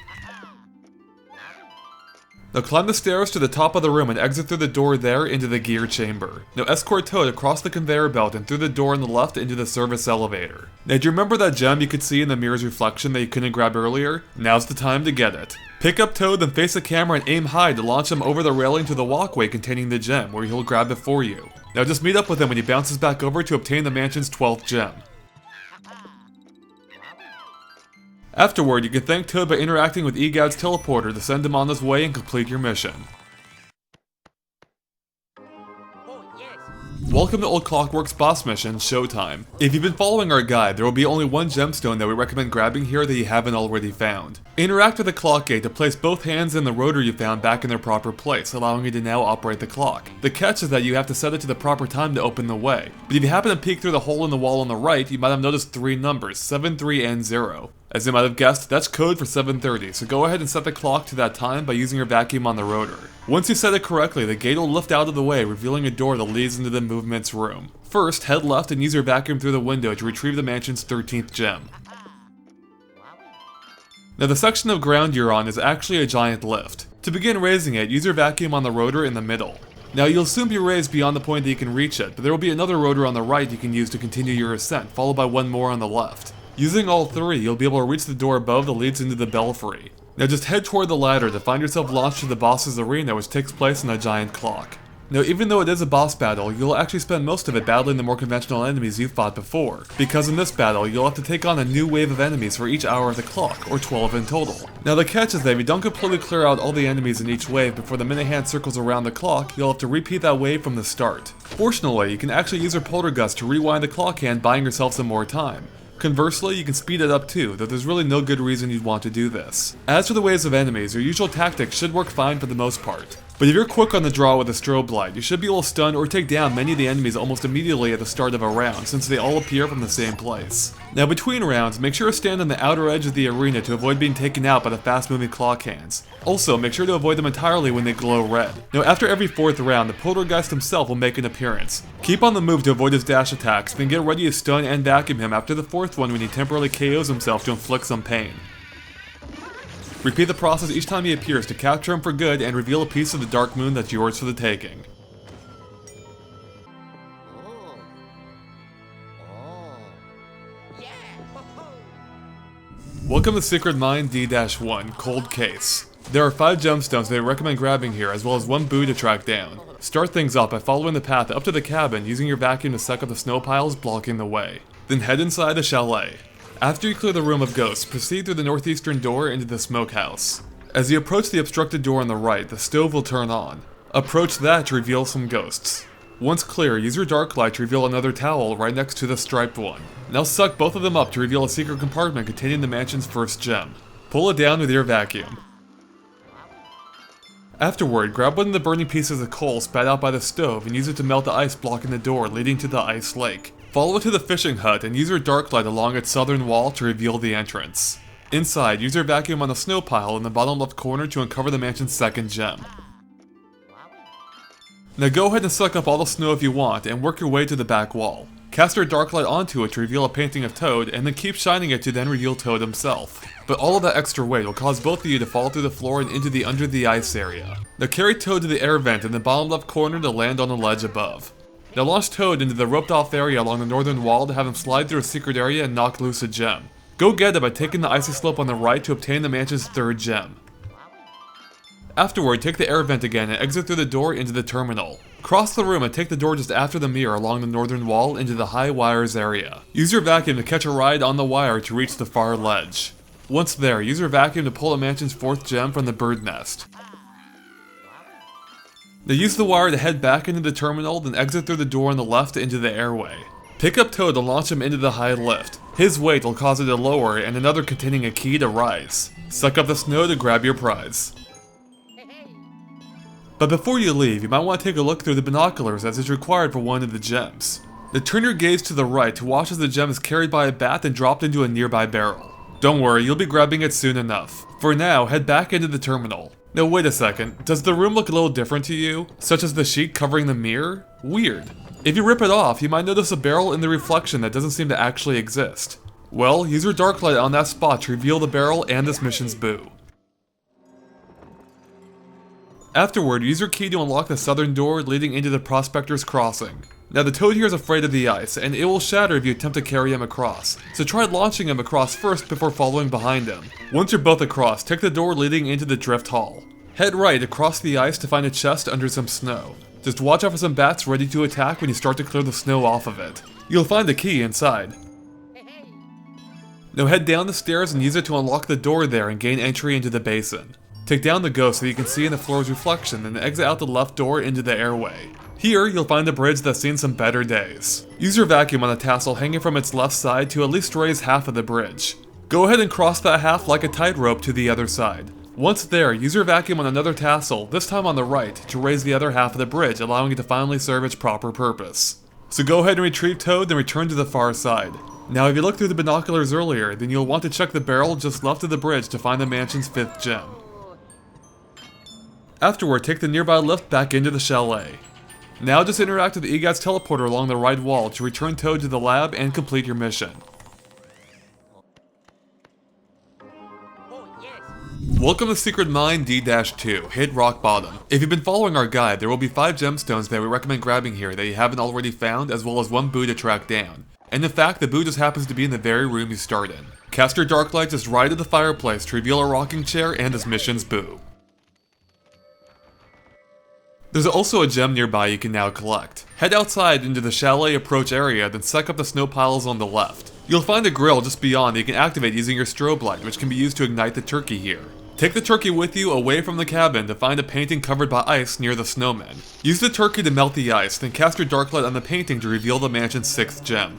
Now climb the stairs to the top of the room and exit through the door there into the gear chamber. Now escort Toad across the conveyor belt and through the door on the left into the service elevator. Now do you remember that gem you could see in the mirror's reflection that you couldn't grab earlier? Now's the time to get it. Pick up Toad, then face the camera and aim high to launch him over the railing to the walkway containing the gem, where he'll grab it for you. Now just meet up with him when he bounces back over to obtain the mansion's 12th gem. Afterward, you can thank Toad by interacting with Egad's teleporter to send him on his way and complete your mission. Welcome to Old Clockworks boss mission, Showtime. If you've been following our guide, there will be only one gemstone that we recommend grabbing here that you haven't already found. Interact with the clock gate to place both hands and the rotor you found back in their proper place, allowing you to now operate the clock. The catch is that you have to set it to the proper time to open the way, but if you happen to peek through the hole in the wall on the right, you might have noticed three numbers, 7, 3, and 0. As you might have guessed, that's code for 7:30, so go ahead and set the clock to that time by using your vacuum on the rotor. Once you set it correctly, the gate will lift out of the way, revealing a door that leads into the movement's room. First, head left and use your vacuum through the window to retrieve the mansion's 13th gem. Now the section of ground you're on is actually a giant lift. To begin raising it, use your vacuum on the rotor in the middle. Now you'll soon be raised beyond the point that you can reach it, but there will be another rotor on the right you can use to continue your ascent, followed by one more on the left. Using all three, you'll be able to reach the door above that leads into the belfry. Now just head toward the ladder to find yourself launched to the boss's arena, which takes place in a giant clock. Now even though it is a boss battle, you'll actually spend most of it battling the more conventional enemies you've fought before, because in this battle you'll have to take on a new wave of enemies for each hour of the clock, or 12 in total. Now the catch is that if you don't completely clear out all the enemies in each wave before the minute hand circles around the clock, you'll have to repeat that wave from the start. Fortunately, you can actually use your poltergust to rewind the clock hand, buying yourself some more time. Conversely, you can speed it up too, though there's really no good reason you'd want to do this. As for the waves of enemies, your usual tactics should work fine for the most part. But if you're quick on the draw with a strobe light, you should be able to stun or take down many of the enemies almost immediately at the start of a round, since they all appear from the same place. Now between rounds, make sure to stand on the outer edge of the arena to avoid being taken out by the fast-moving clock hands. Also, make sure to avoid them entirely when they glow red. Now after every 4th round, the Poltergeist himself will make an appearance. Keep on the move to avoid his dash attacks, then get ready to stun and vacuum him after the 4th one when he temporarily KOs himself to inflict some pain. Repeat the process each time he appears to capture him for good and reveal a piece of the Dark Moon that's yours for the taking. Oh. Oh. Yeah. Welcome to Secret Mine D-1, Cold Case. There are 5 gemstones that I recommend grabbing here, as well as 1 boo to track down. Start things off by following the path up to the cabin, using your vacuum to suck up the snow piles blocking the way. Then head inside the chalet. After you clear the room of ghosts, proceed through the northeastern door into the smokehouse. As you approach the obstructed door on the right, the stove will turn on. Approach that to reveal some ghosts. Once clear, use your dark light to reveal another towel right next to the striped one. Now suck both of them up to reveal a secret compartment containing the mansion's first gem. Pull it down with your vacuum. Afterward, grab one of the burning pieces of coal spat out by the stove and use it to melt the ice blocking the door leading to the ice lake. Follow it to the fishing hut and use your dark light along its southern wall to reveal the entrance. Inside, use your vacuum on the snow pile in the bottom left corner to uncover the mansion's second gem. Now go ahead and suck up all the snow if you want and work your way to the back wall. Cast your dark light onto it to reveal a painting of Toad and then keep shining it to then reveal Toad himself. But all of that extra weight will cause both of you to fall through the floor and into the under the ice area. Now carry Toad to the air vent in the bottom left corner to land on the ledge above. Now launch Toad into the roped off area along the northern wall to have him slide through a secret area and knock loose a gem. Go get it by taking the icy slope on the right to obtain the mansion's third gem. Afterward, take the air vent again and exit through the door into the terminal. Cross the room and take the door just after the mirror along the northern wall into the high wires area. Use your vacuum to catch a ride on the wire to reach the far ledge. Once there, use your vacuum to pull the mansion's 4th gem from the bird nest. Now use the wire to head back into the terminal, then exit through the door on the left into the airway. Pick up Toad and launch him into the high lift. His weight will cause it to lower and another containing a key to rise. Suck up the snow to grab your prize. But before you leave, you might want to take a look through the binoculars as is required for one of the gems. Now turn your gaze to the right to watch as the gem is carried by a bat and dropped into a nearby barrel. Don't worry, you'll be grabbing it soon enough. For now, head back into the terminal. Now wait a second, does the room look a little different to you? Such as the sheet covering the mirror? Weird. If you rip it off, you might notice a barrel in the reflection that doesn't seem to actually exist. Well, use your dark light on that spot to reveal the barrel and this mission's boo. Afterward, use your key to unlock the southern door leading into the Prospector's Crossing. Now the Toad here is afraid of the ice, and it will shatter if you attempt to carry him across, so try launching him across first before following behind him. Once you're both across, take the door leading into the Drift Hall. Head right across the ice to find a chest under some snow. Just watch out for some bats ready to attack when you start to clear the snow off of it. You'll find the key inside. Now head down the stairs and use it to unlock the door there and gain entry into the basin. Take down the ghost so you can see in the floor's reflection, then exit out the left door into the airway. Here, you'll find a bridge that's seen some better days. Use your vacuum on the tassel hanging from its left side to at least raise half of the bridge. Go ahead and cross that half like a tightrope to the other side. Once there, use your vacuum on another tassel, this time on the right, to raise the other half of the bridge, allowing it to finally serve its proper purpose. So go ahead and retrieve Toad, then return to the far side. Now if you looked through the binoculars earlier, then you'll want to check the barrel just left of the bridge to find the mansion's 5th gem. Afterward, take the nearby lift back into the chalet. Now just interact with the EGAT's teleporter along the right wall to return Toad to the lab and complete your mission. Welcome to Secret Mine D-2, hit rock bottom. If you've been following our guide, there will be 5 gemstones that we recommend grabbing here that you haven't already found, as well as 1 boo to track down. And in fact, the boo just happens to be in the very room you start in. Cast your dark light just right at the fireplace to reveal a rocking chair and this mission's boo. There's also a gem nearby you can now collect. Head outside into the chalet approach area, then suck up the snow piles on the left. You'll find a grill just beyond that you can activate using your strobe light, which can be used to ignite the turkey here. Take the turkey with you away from the cabin to find a painting covered by ice near the snowman. Use the turkey to melt the ice, then cast your dark light on the painting to reveal the mansion's 6th gem.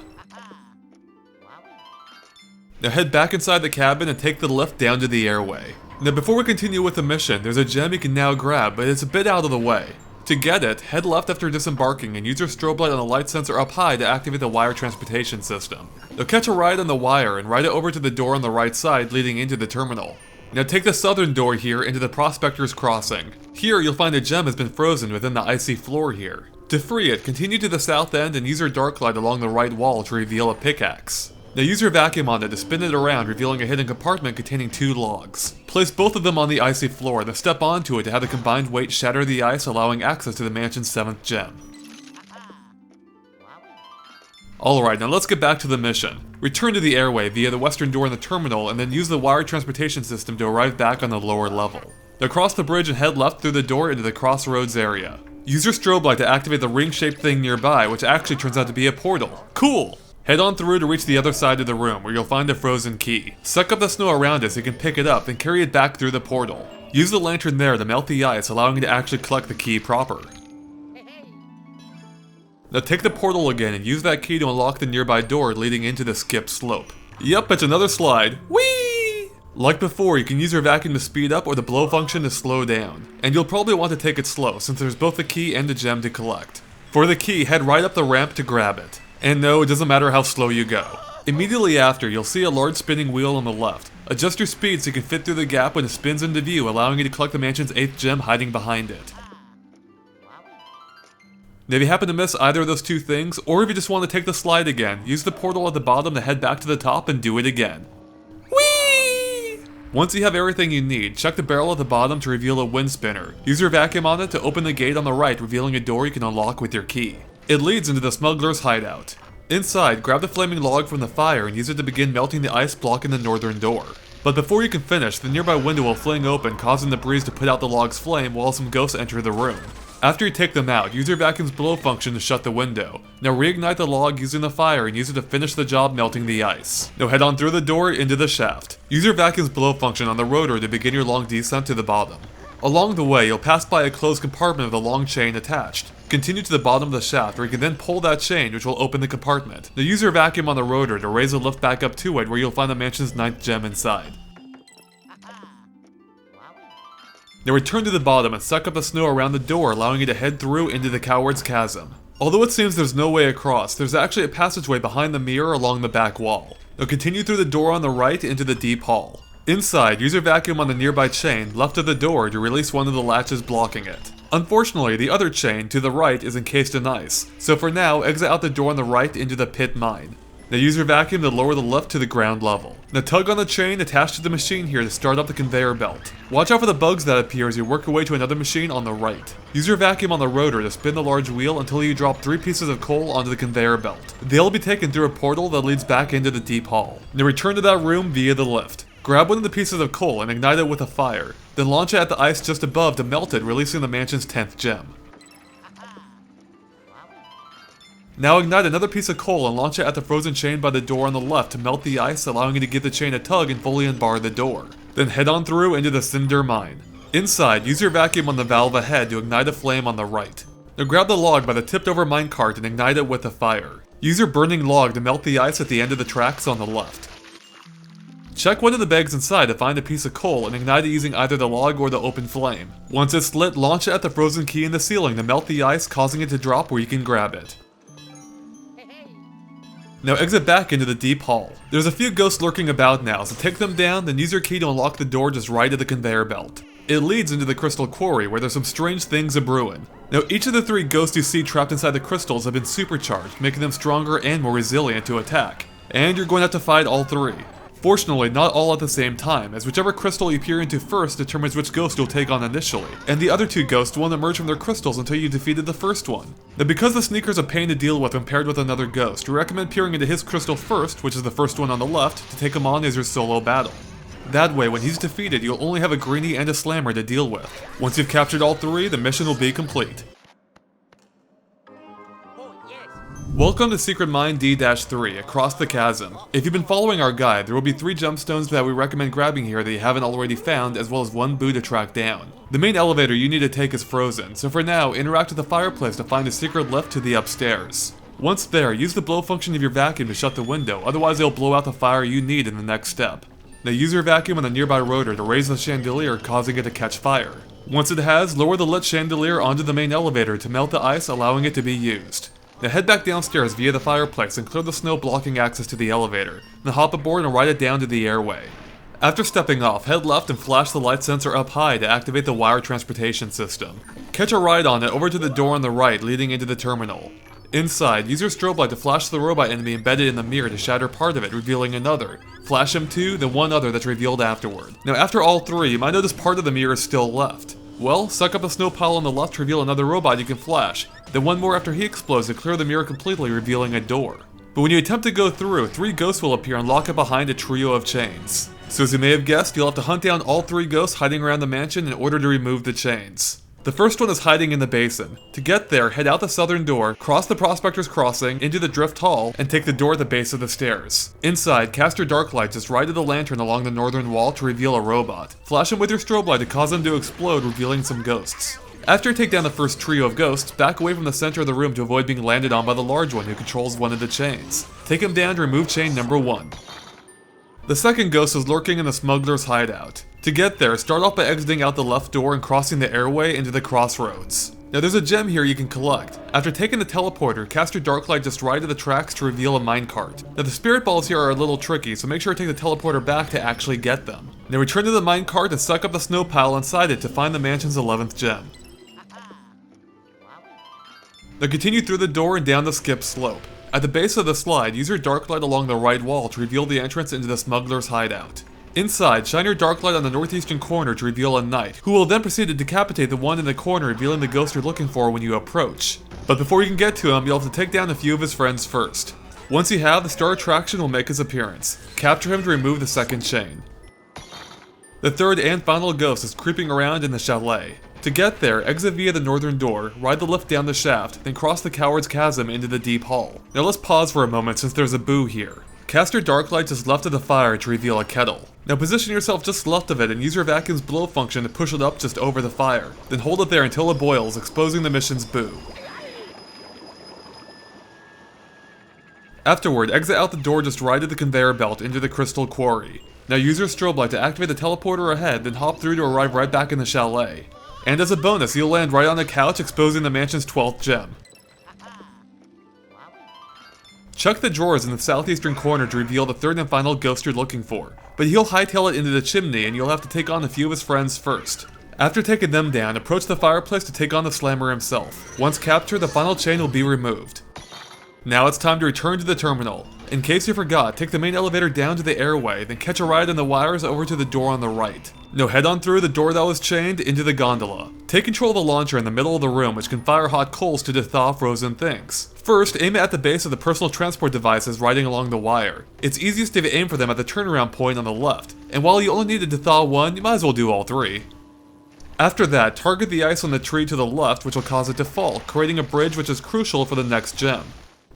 Now head back inside the cabin and take the lift down to the airway. Now before we continue with the mission, there's a gem you can now grab, but it's a bit out of the way. To get it, head left after disembarking and use your strobe light on the light sensor up high to activate the wire transportation system. Now catch a ride on the wire and ride it over to the door on the right side leading into the terminal. Now take the southern door here into the Prospector's Crossing. Here you'll find a gem has been frozen within the icy floor here. To free it, continue to the south end and use your dark light along the right wall to reveal a pickaxe. Now use your vacuum on it to spin it around, revealing a hidden compartment containing 2 logs. Place both of them on the icy floor, then step onto it to have the combined weight shatter the ice, allowing access to the mansion's 7th gem. Alright, now let's get back to the mission. Return to the airway via the western door in the terminal, and then use the wire transportation system to arrive back on the lower level. Now cross the bridge and head left through the door into the crossroads area. Use your strobe light to activate the ring-shaped thing nearby, which actually turns out to be a portal. Cool! Head on through to reach the other side of the room, where you'll find a frozen key. Suck up the snow around it so you can pick it up, then carry it back through the portal. Use the lantern there to melt the ice, allowing you to actually collect the key proper. Now take the portal again and use that key to unlock the nearby door leading into the skip slope. Yep, it's another slide. Whee! Like before, you can use your vacuum to speed up or the blow function to slow down. And you'll probably want to take it slow, since there's both the key and the gem to collect. For the key, head right up the ramp to grab it. And no, it doesn't matter how slow you go. Immediately after, you'll see a large spinning wheel on the left. Adjust your speed so you can fit through the gap when it spins into view, allowing you to collect the mansion's 8th gem hiding behind it. Now if you happen to miss either of those 2 things, or if you just want to take the slide again, use the portal at the bottom to head back to the top and do it again. Whee! Once you have everything you need, check the barrel at the bottom to reveal a wind spinner. Use your vacuum on it to open the gate on the right, revealing a door you can unlock with your key. It leads into the smuggler's hideout. Inside, grab the flaming log from the fire and use it to begin melting the ice blocking the northern door. But before you can finish, the nearby window will fling open, causing the breeze to put out the log's flame while some ghosts enter the room. After you take them out, use your vacuum's blow function to shut the window. Now reignite the log using the fire and use it to finish the job melting the ice. Now head on through the door into the shaft. Use your vacuum's blow function on the rotor to begin your long descent to the bottom. Along the way, you'll pass by a closed compartment with a long chain attached. Continue to the bottom of the shaft where you can then pull that chain, which will open the compartment. Now use your vacuum on the rotor to raise the lift back up to it, where you'll find the mansion's 9th gem inside. Now return to the bottom and suck up the snow around the door, allowing you to head through into the Coward's Chasm. Although it seems there's no way across, there's actually a passageway behind the mirror along the back wall. Now continue through the door on the right into the deep hall. Inside, use your vacuum on the nearby chain left of the door to release one of the latches blocking it. Unfortunately, the other chain, to the right, is encased in ice, so for now, exit out the door on the right into the pit mine. Now use your vacuum to lower the lift to the ground level. Now tug on the chain attached to the machine here to start up the conveyor belt. Watch out for the bugs that appear as you work your way to another machine on the right. Use your vacuum on the rotor to spin the large wheel until you drop 3 pieces of coal onto the conveyor belt. They'll be taken through a portal that leads back into the deep hall. Now return to that room via the lift. Grab one of the pieces of coal and ignite it with a fire, then launch it at the ice just above to melt it, releasing the mansion's 10th gem. Now ignite another piece of coal and launch it at the frozen chain by the door on the left to melt the ice, allowing you to give the chain a tug and fully unbar the door. Then head on through into the cinder mine. Inside, use your vacuum on the valve ahead to ignite a flame on the right. Now grab the log by the tipped over minecart and ignite it with a fire. Use your burning log to melt the ice at the end of the tracks on the left. Check one of the bags inside to find a piece of coal and ignite it using either the log or the open flame. Once it's lit, launch it at the frozen key in the ceiling to melt the ice, causing it to drop where you can grab it. Now exit back into the deep hall. There's a few ghosts lurking about now, so take them down, then use your key to unlock the door just right at the conveyor belt. It leads into the crystal quarry, where there's some strange things a-brewin'. Now each of the 3 ghosts you see trapped inside the crystals have been supercharged, making them stronger and more resilient to attack. And you're going to have to fight all 3. Fortunately, not all at the same time, as whichever crystal you peer into first determines which ghost you'll take on initially, and the other 2 ghosts won't emerge from their crystals until you defeated the first one. Now because the Sneaker's a pain to deal with when paired with another ghost, we recommend peering into his crystal first, which is the first one on the left, to take him on as your solo battle. That way, when he's defeated, you'll only have a greenie and a slammer to deal with. Once you've captured all 3, the mission will be complete. Welcome to Secret Mine D-3, Across the Chasm. If you've been following our guide, there will be 3 gemstones that we recommend grabbing here that you haven't already found, as well as 1 boo to track down. The main elevator you need to take is frozen, so for now, interact with the fireplace to find a secret lift to the upstairs. Once there, use the blow function of your vacuum to shut the window, otherwise it'll blow out the fire you need in the next step. Now use your vacuum on the nearby rotor to raise the chandelier, causing it to catch fire. Once it has, lower the lit chandelier onto the main elevator to melt the ice, allowing it to be used. Now head back downstairs via the fireplace and clear the snow blocking access to the elevator. Then hop aboard and ride it down to the airway. After stepping off, head left and flash the light sensor up high to activate the wire transportation system. Catch a ride on it over to the door on the right leading into the terminal. Inside, use your strobe light to flash the robot enemy embedded in the mirror to shatter part of it, revealing another. Flash him too, then one other that's revealed afterward. Now after all three, you might notice part of the mirror is still left. Well, suck up a snow pile on the left to reveal another robot you can flash, then one more after he explodes to clear the mirror completely, revealing a door. But when you attempt to go through, 3 ghosts will appear and lock up behind a trio of chains. So as you may have guessed, you'll have to hunt down all 3 ghosts hiding around the mansion in order to remove the chains. The first one is hiding in the basin. To get there, head out the southern door, cross the Prospector's Crossing, into the Drift Hall, and take the door at the base of the stairs. Inside, cast your dark light just right of the lantern along the northern wall to reveal a robot. Flash him with your strobe light to cause him to explode, revealing some ghosts. After you take down the first trio of ghosts, back away from the center of the room to avoid being landed on by the large one who controls one of the chains. Take him down to remove chain number 1. The second ghost is lurking in the smuggler's hideout. To get there, start off by exiting out the left door and crossing the airway into the crossroads. Now there's a gem here you can collect. After taking the teleporter, cast your dark light just right of the tracks to reveal a minecart. Now the spirit balls here are a little tricky, so make sure to take the teleporter back to actually get them. Now return to the minecart and suck up the snow pile inside it to find the mansion's 11th gem. Now continue through the door and down the skip slope. At the base of the slide, use your dark light along the right wall to reveal the entrance into the smuggler's hideout. Inside, shine your dark light on the northeastern corner to reveal a knight, who will then proceed to decapitate the one in the corner, revealing the ghost you're looking for when you approach. But before you can get to him, you'll have to take down a few of his friends first. Once you have, the Star Attraction will make his appearance. Capture him to remove the second chain. The third and final ghost is creeping around in the chalet. To get there, exit via the northern door, ride the lift down the shaft, then cross the Coward's Chasm into the deep hall. Now let's pause for a moment since there's a boo here. Cast your dark light just left of the fire to reveal a kettle. Now position yourself just left of it and use your vacuum's blow function to push it up just over the fire. Then hold it there until it boils, exposing the mission's boo. Afterward, exit out the door just right of the conveyor belt into the crystal quarry. Now use your strobe light to activate the teleporter ahead, then hop through to arrive right back in the chalet. And as a bonus, you'll land right on the couch, exposing the mansion's 12th gem. Check the drawers in the southeastern corner to reveal the third and final ghost you're looking for, but he'll hightail it into the chimney and you'll have to take on a few of his friends first. After taking them down, approach the fireplace to take on the slammer himself. Once captured, the final chain will be removed. Now it's time to return to the terminal. In case you forgot, take the main elevator down to the airway, then catch a ride on the wires over to the door on the right. Now head on through the door that was chained into the gondola. Take control of the launcher in the middle of the room, which can fire hot coals to thaw frozen things. First, aim it at the base of the personal transport devices riding along the wire. It's easiest if you aim for them at the turnaround point on the left, and while you only needed to thaw one, you might as well do all 3. After that, target the ice on the tree to the left, which will cause it to fall, creating a bridge which is crucial for the next gem.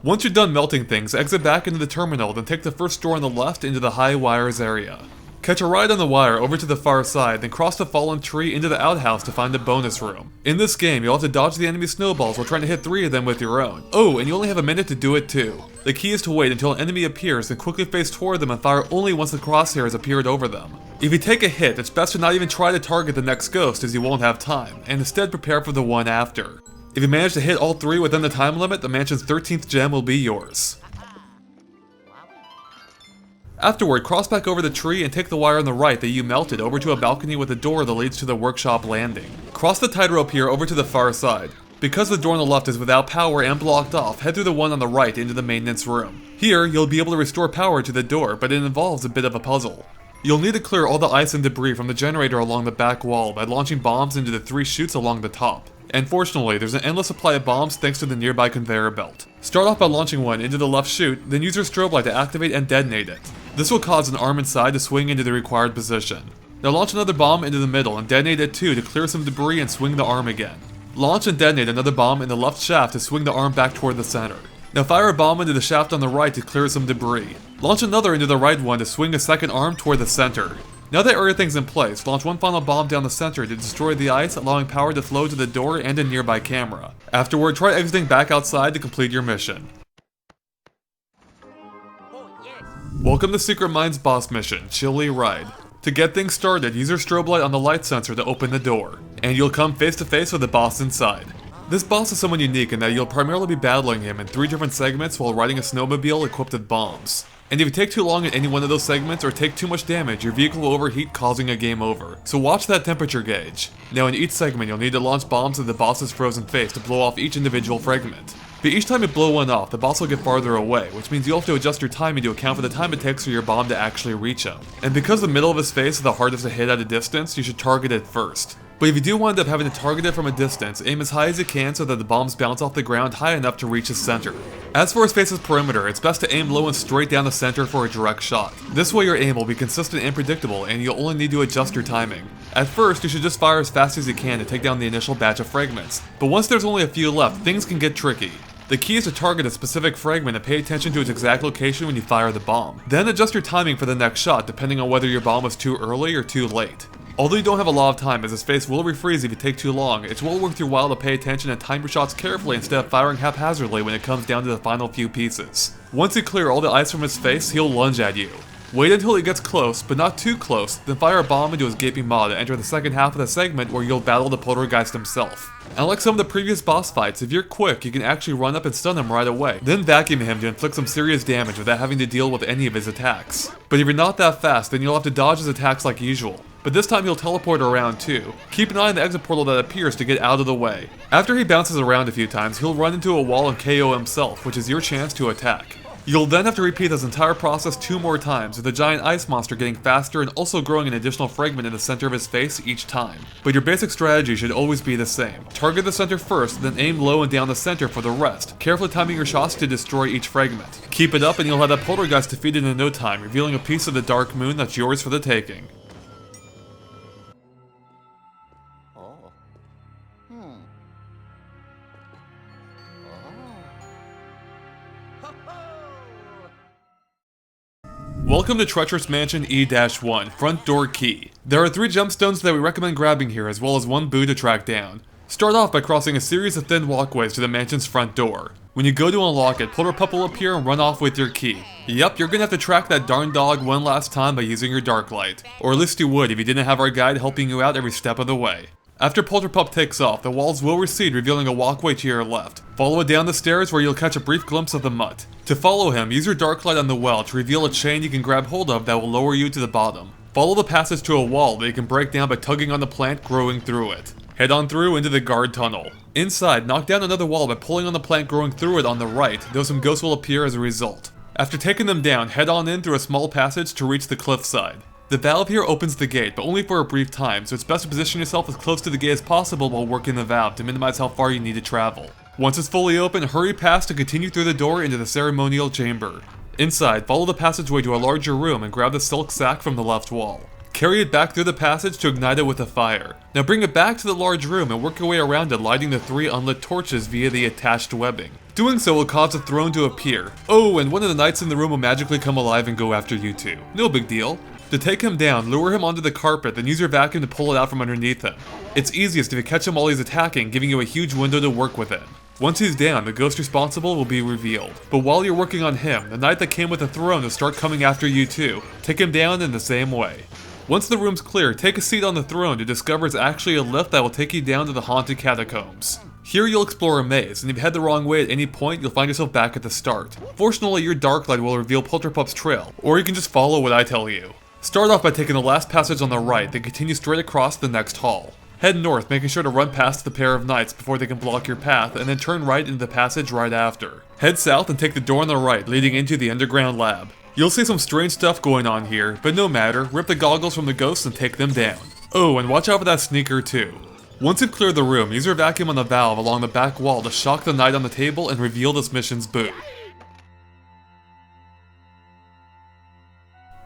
Once you're done melting things, exit back into the terminal, then take the first door on the left into the high wires area. Catch a ride on the wire over to the far side, then cross the fallen tree into the outhouse to find a bonus room. In this game, you'll have to dodge the enemy snowballs while trying to hit 3 of them with your own. Oh, and you only have a minute to do it too. The key is to wait until an enemy appears, then quickly face toward them and fire only once the crosshair has appeared over them. If you take a hit, it's best to not even try to target the next ghost as you won't have time, and instead prepare for the one after. If you manage to hit all 3 within the time limit, the mansion's 13th gem will be yours. Afterward, cross back over the tree and take the wire on the right that you melted over to a balcony with a door that leads to the workshop landing. Cross the tightrope here over to the far side. Because the door on the left is without power and blocked off, head through the one on the right into the maintenance room. Here, you'll be able to restore power to the door, but it involves a bit of a puzzle. You'll need to clear all the ice and debris from the generator along the back wall by launching bombs into the 3 chutes along the top. And fortunately, there's an endless supply of bombs thanks to the nearby conveyor belt. Start off by launching one into the left chute, then use your strobe light to activate and detonate it. This will cause an arm inside to swing into the required position. Now launch another bomb into the middle and detonate it too to clear some debris and swing the arm again. Launch and detonate another bomb in the left shaft to swing the arm back toward the center. Now fire a bomb into the shaft on the right to clear some debris. Launch another into the right one to swing a second arm toward the center. Now that everything's in place, launch one final bomb down the center to destroy the ice, allowing power to flow to the door and a nearby camera. Afterward, try exiting back outside to complete your mission. Welcome to Secret Mines boss mission, Chilly Ride. To get things started, use your strobe light on the light sensor to open the door, and you'll come face to face with the boss inside. This boss is somewhat unique in that you'll primarily be battling him in 3 different segments while riding a snowmobile equipped with bombs. And if you take too long in any one of those segments or take too much damage, your vehicle will overheat, causing a game over. So watch that temperature gauge. Now in each segment you'll need to launch bombs at the boss's frozen face to blow off each individual fragment. But each time you blow one off, the boss will get farther away, which means you'll have to adjust your timing to account for the time it takes for your bomb to actually reach him. And because the middle of his face is the hardest to hit at a distance, you should target it first. But if you do wind up having to target it from a distance, aim as high as you can so that the bombs bounce off the ground high enough to reach his center. As for his face's perimeter, it's best to aim low and straight down the center for a direct shot. This way your aim will be consistent and predictable, and you'll only need to adjust your timing. At first, you should just fire as fast as you can to take down the initial batch of fragments. But once there's only a few left, things can get tricky. The key is to target a specific fragment and pay attention to its exact location when you fire the bomb. Then adjust your timing for the next shot depending on whether your bomb was too early or too late. Although you don't have a lot of time, as his face will refreeze if you take too long, it's well worth your while to pay attention and time your shots carefully instead of firing haphazardly when it comes down to the final few pieces. Once you clear all the ice from his face, he'll lunge at you. Wait until he gets close, but not too close, then fire a bomb into his gaping maw to enter the second half of the segment where you'll battle the poltergeist himself. And like some of the previous boss fights, if you're quick, you can actually run up and stun him right away, then vacuum him to inflict some serious damage without having to deal with any of his attacks. But if you're not that fast, then you'll have to dodge his attacks like usual. But this time he'll teleport around too. Keep an eye on the exit portal that appears to get out of the way. After he bounces around a few times, he'll run into a wall and KO himself, which is your chance to attack. You'll then have to repeat this entire process 2 more times, with the giant ice monster getting faster and also growing an additional fragment in the center of his face each time. But your basic strategy should always be the same. Target the center first, then aim low and down the center for the rest, carefully timing your shots to destroy each fragment. Keep it up and you'll have that poltergeist defeated in no time, revealing a piece of the dark moon that's yours for the taking. Oh. Welcome to Treacherous Mansion E-1, Front Door Key. There are 3 gemstones that we recommend grabbing here, as well as 1 boo to track down. Start off by crossing a series of thin walkways to the mansion's front door. When you go to unlock it, Polterpup will appear and run off with your key. Yep, you're gonna have to track that darn dog one last time by using your dark light. Or at least you would if you didn't have our guide helping you out every step of the way. After Polterpup takes off, the walls will recede, revealing a walkway to your left. Follow it down the stairs where you'll catch a brief glimpse of the mutt. To follow him, use your dark light on the well to reveal a chain you can grab hold of that will lower you to the bottom. Follow the passage to a wall that you can break down by tugging on the plant growing through it. Head on through into the guard tunnel. Inside, knock down another wall by pulling on the plant growing through it on the right, though some ghosts will appear as a result. After taking them down, head on in through a small passage to reach the cliffside. The valve here opens the gate, but only for a brief time, so it's best to position yourself as close to the gate as possible while working the valve to minimize how far you need to travel. Once it's fully open, hurry past and continue through the door into the ceremonial chamber. Inside, follow the passageway to a larger room and grab the silk sack from the left wall. Carry it back through the passage to ignite it with a fire. Now bring it back to the large room and work your way around it, lighting the 3 unlit torches via the attached webbing. Doing so will cause a throne to appear. Oh, and one of the knights in the room will magically come alive and go after you two. No big deal. To take him down, lure him onto the carpet, then use your vacuum to pull it out from underneath him. It's easiest if you catch him while he's attacking, giving you a huge window to work within. Once he's down, the ghost responsible will be revealed. But while you're working on him, the knight that came with the throne will start coming after you too. Take him down in the same way. Once the room's clear, take a seat on the throne to discover it's actually a lift that will take you down to the haunted catacombs. Here you'll explore a maze, and if you head the wrong way at any point, you'll find yourself back at the start. Fortunately, your dark light will reveal Polterpup's trail, or you can just follow what I tell you. Start off by taking the last passage on the right, then continue straight across the next hall. Head north, making sure to run past the pair of knights before they can block your path, and then turn right into the passage right after. Head south and take the door on the right, leading into the underground lab. You'll see some strange stuff going on here, but no matter, rip the goggles from the ghosts and take them down. Oh, and watch out for that sneaker too. Once you've cleared the room, use your vacuum on the valve along the back wall to shock the knight on the table and reveal this mission's boo.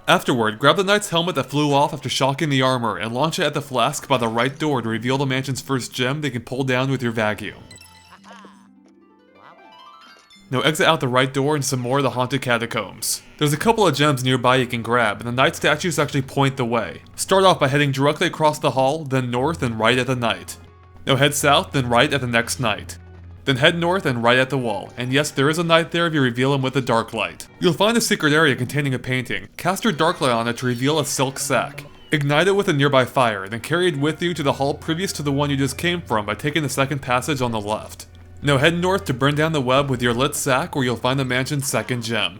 Afterward, grab the knight's helmet that flew off after shocking the armor and launch it at the flask by the right door to reveal the mansion's first gem they can pull down with your vacuum. Now exit out the right door and some more of the haunted catacombs. There's a couple of gems nearby you can grab, and the knight statues actually point the way. Start off by heading directly across the hall, then north and right at the knight. Now head south, then right at the next knight. Then head north and right at the wall, and yes, there is a knight there if you reveal him with a dark light. You'll find a secret area containing a painting. Cast your dark light on it to reveal a silk sack. Ignite it with a nearby fire, then carry it with you to the hall previous to the one you just came from by taking the second passage on the left. Now head north to burn down the web with your lit sack where you'll find the mansion's second gem.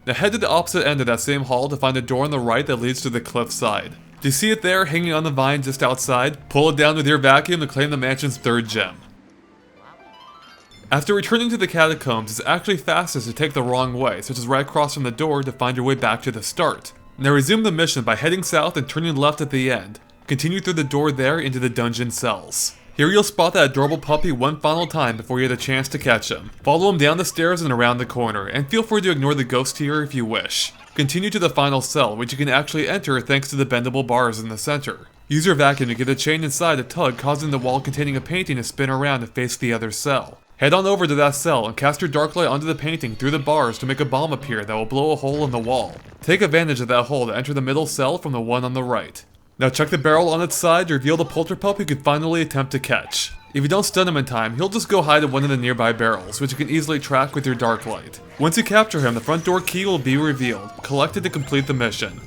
Now head to the opposite end of that same hall to find a door on the right that leads to the cliff side. Do you see it there, hanging on the vine just outside? Pull it down with your vacuum to claim the mansion's third gem. After returning to the catacombs, it's actually fastest to take the wrong way, such as right across from the door to find your way back to the start. Now resume the mission by heading south and turning left at the end. Continue through the door there into the dungeon cells. Here you'll spot that adorable puppy one final time before you get a chance to catch him. Follow him down the stairs and around the corner, and feel free to ignore the ghost here if you wish. Continue to the final cell, which you can actually enter thanks to the bendable bars in the center. Use your vacuum to get the chain inside to tug, causing the wall containing a painting to spin around to face the other cell. Head on over to that cell and cast your dark light onto the painting through the bars to make a bomb appear that will blow a hole in the wall. Take advantage of that hole to enter the middle cell from the one on the right. Now check the barrel on its side to reveal the polterpup you could finally attempt to catch. If you don't stun him in time, he'll just go hide in one of the nearby barrels, which you can easily track with your dark light. Once you capture him, the front door key will be revealed. Collect it to complete the mission.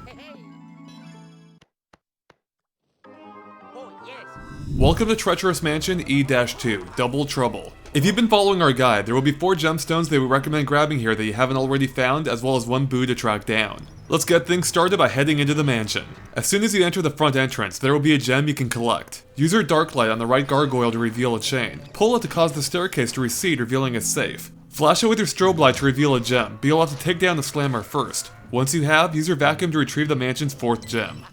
Welcome to Treacherous Mansion E-2, Double Trouble. If you've been following our guide, there will be 4 gemstones that we recommend grabbing here that you haven't already found, as well as 1 boo to track down. Let's get things started by heading into the mansion. As soon as you enter the front entrance, there will be a gem you can collect. Use your dark light on the right gargoyle to reveal a chain. Pull it to cause the staircase to recede, revealing a safe. Flash it with your strobe light to reveal a gem, but you'll have to take down the slammer first. Once you have, use your vacuum to retrieve the mansion's 4th gem.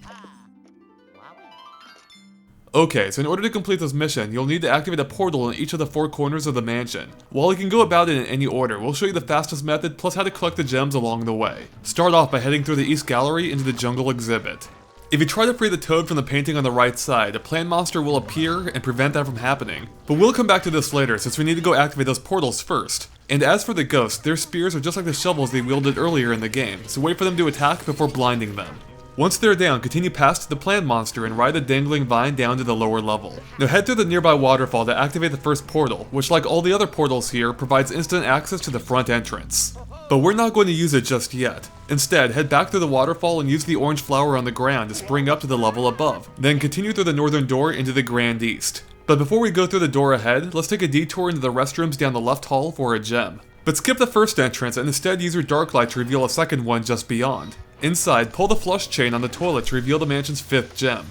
Okay, so in order to complete this mission, you'll need to activate a portal in each of the 4 corners of the mansion. While you can go about it in any order, we'll show you the fastest method plus how to collect the gems along the way. Start off by heading through the East Gallery into the Jungle Exhibit. If you try to free the toad from the painting on the right side, a plant monster will appear and prevent that from happening. But we'll come back to this later since we need to go activate those portals first. And as for the ghosts, their spears are just like the shovels they wielded earlier in the game, so wait for them to attack before blinding them. Once they're down, continue past the plant monster and ride the dangling vine down to the lower level. Now head through the nearby waterfall to activate the first portal, which like all the other portals here, provides instant access to the front entrance. But we're not going to use it just yet. Instead, head back through the waterfall and use the orange flower on the ground to spring up to the level above. Then continue through the northern door into the Grand East. But before we go through the door ahead, let's take a detour into the restrooms down the left hall for a gem. But skip the first entrance and instead use your dark light to reveal a second one just beyond. Inside, pull the flush chain on the toilet to reveal the mansion's 5th gem.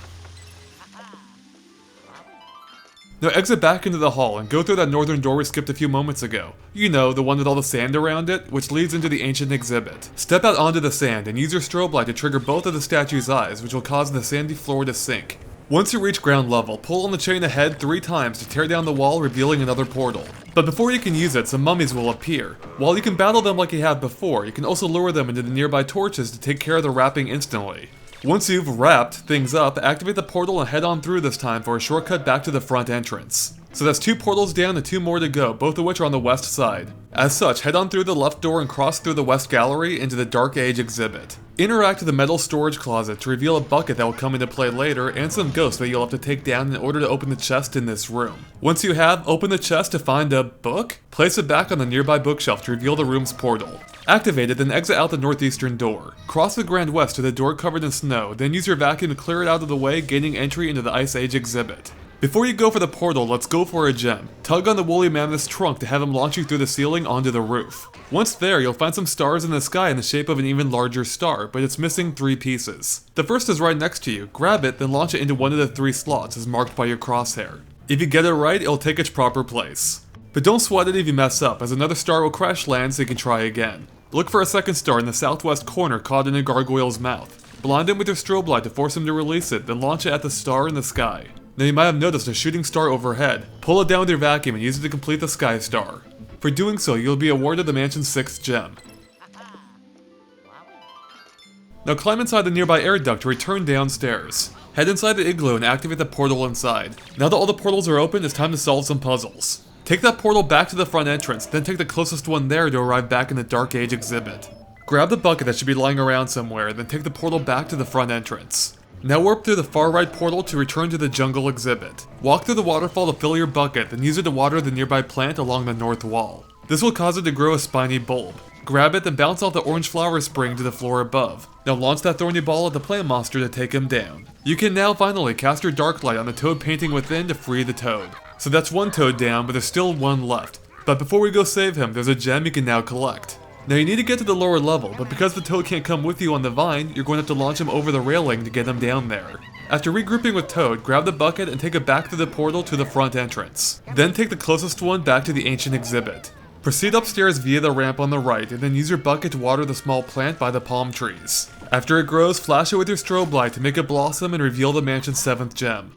Now exit back into the hall and go through that northern door we skipped a few moments ago. You know, the one with all the sand around it, which leads into the ancient exhibit. Step out onto the sand and use your strobe light to trigger both of the statue's eyes, which will cause the sandy floor to sink. Once you reach ground level, pull on the chain ahead 3 times to tear down the wall, revealing another portal. But before you can use it, some mummies will appear. While you can battle them like you have before, you can also lure them into the nearby torches to take care of the wrapping instantly. Once you've wrapped things up, activate the portal and head on through this time for a shortcut back to the front entrance. So that's 2 portals down and 2 more to go, both of which are on the west side. As such, head on through the left door and cross through the west gallery into the Dark Age exhibit. Interact with the metal storage closet to reveal a bucket that will come into play later and some ghosts that you'll have to take down in order to open the chest in this room. Once you have, open the chest to find a book. Place it back on the nearby bookshelf to reveal the room's portal. Activate it, then exit out the northeastern door. Cross the Grand West to the door covered in snow, then use your vacuum to clear it out of the way, gaining entry into the Ice Age exhibit. Before you go for the portal, let's go for a gem. Tug on the woolly mammoth's trunk to have him launch you through the ceiling onto the roof. Once there, you'll find some stars in the sky in the shape of an even larger star, but it's missing 3 pieces. The first is right next to you. Grab it, then launch it into one of the 3 slots as marked by your crosshair. If you get it right, it'll take its proper place. But don't sweat it if you mess up, as another star will crash land so you can try again. Look for a second star in the southwest corner caught in a gargoyle's mouth. Blind him with your strobe light to force him to release it, then launch it at the star in the sky. Now you might have noticed a shooting star overhead. Pull it down with your vacuum and use it to complete the sky star. For doing so, you'll be awarded the mansion's 6th gem. Now climb inside the nearby air duct to return downstairs. Head inside the igloo and activate the portal inside. Now that all the portals are open, it's time to solve some puzzles. Take that portal back to the front entrance, then take the closest one there to arrive back in the Dark Age exhibit. Grab the bucket that should be lying around somewhere, then take the portal back to the front entrance. Now warp through the far right portal to return to the jungle exhibit. Walk through the waterfall to fill your bucket, then use it to water the nearby plant along the north wall. This will cause it to grow a spiny bulb. Grab it, then bounce off the orange flower spring to the floor above. Now launch that thorny ball at the plant monster to take him down. You can now finally cast your dark light on the toad painting within to free the toad. So that's one toad down, but there's still one left. But before we go save him, there's a gem you can now collect. Now you need to get to the lower level, but because the toad can't come with you on the vine, you're going to have to launch him over the railing to get him down there. After regrouping with Toad, grab the bucket and take it back through the portal to the front entrance. Then take the closest one back to the ancient exhibit. Proceed upstairs via the ramp on the right, and then use your bucket to water the small plant by the palm trees. After it grows, flash it with your strobe light to make it blossom and reveal the mansion's 7th gem.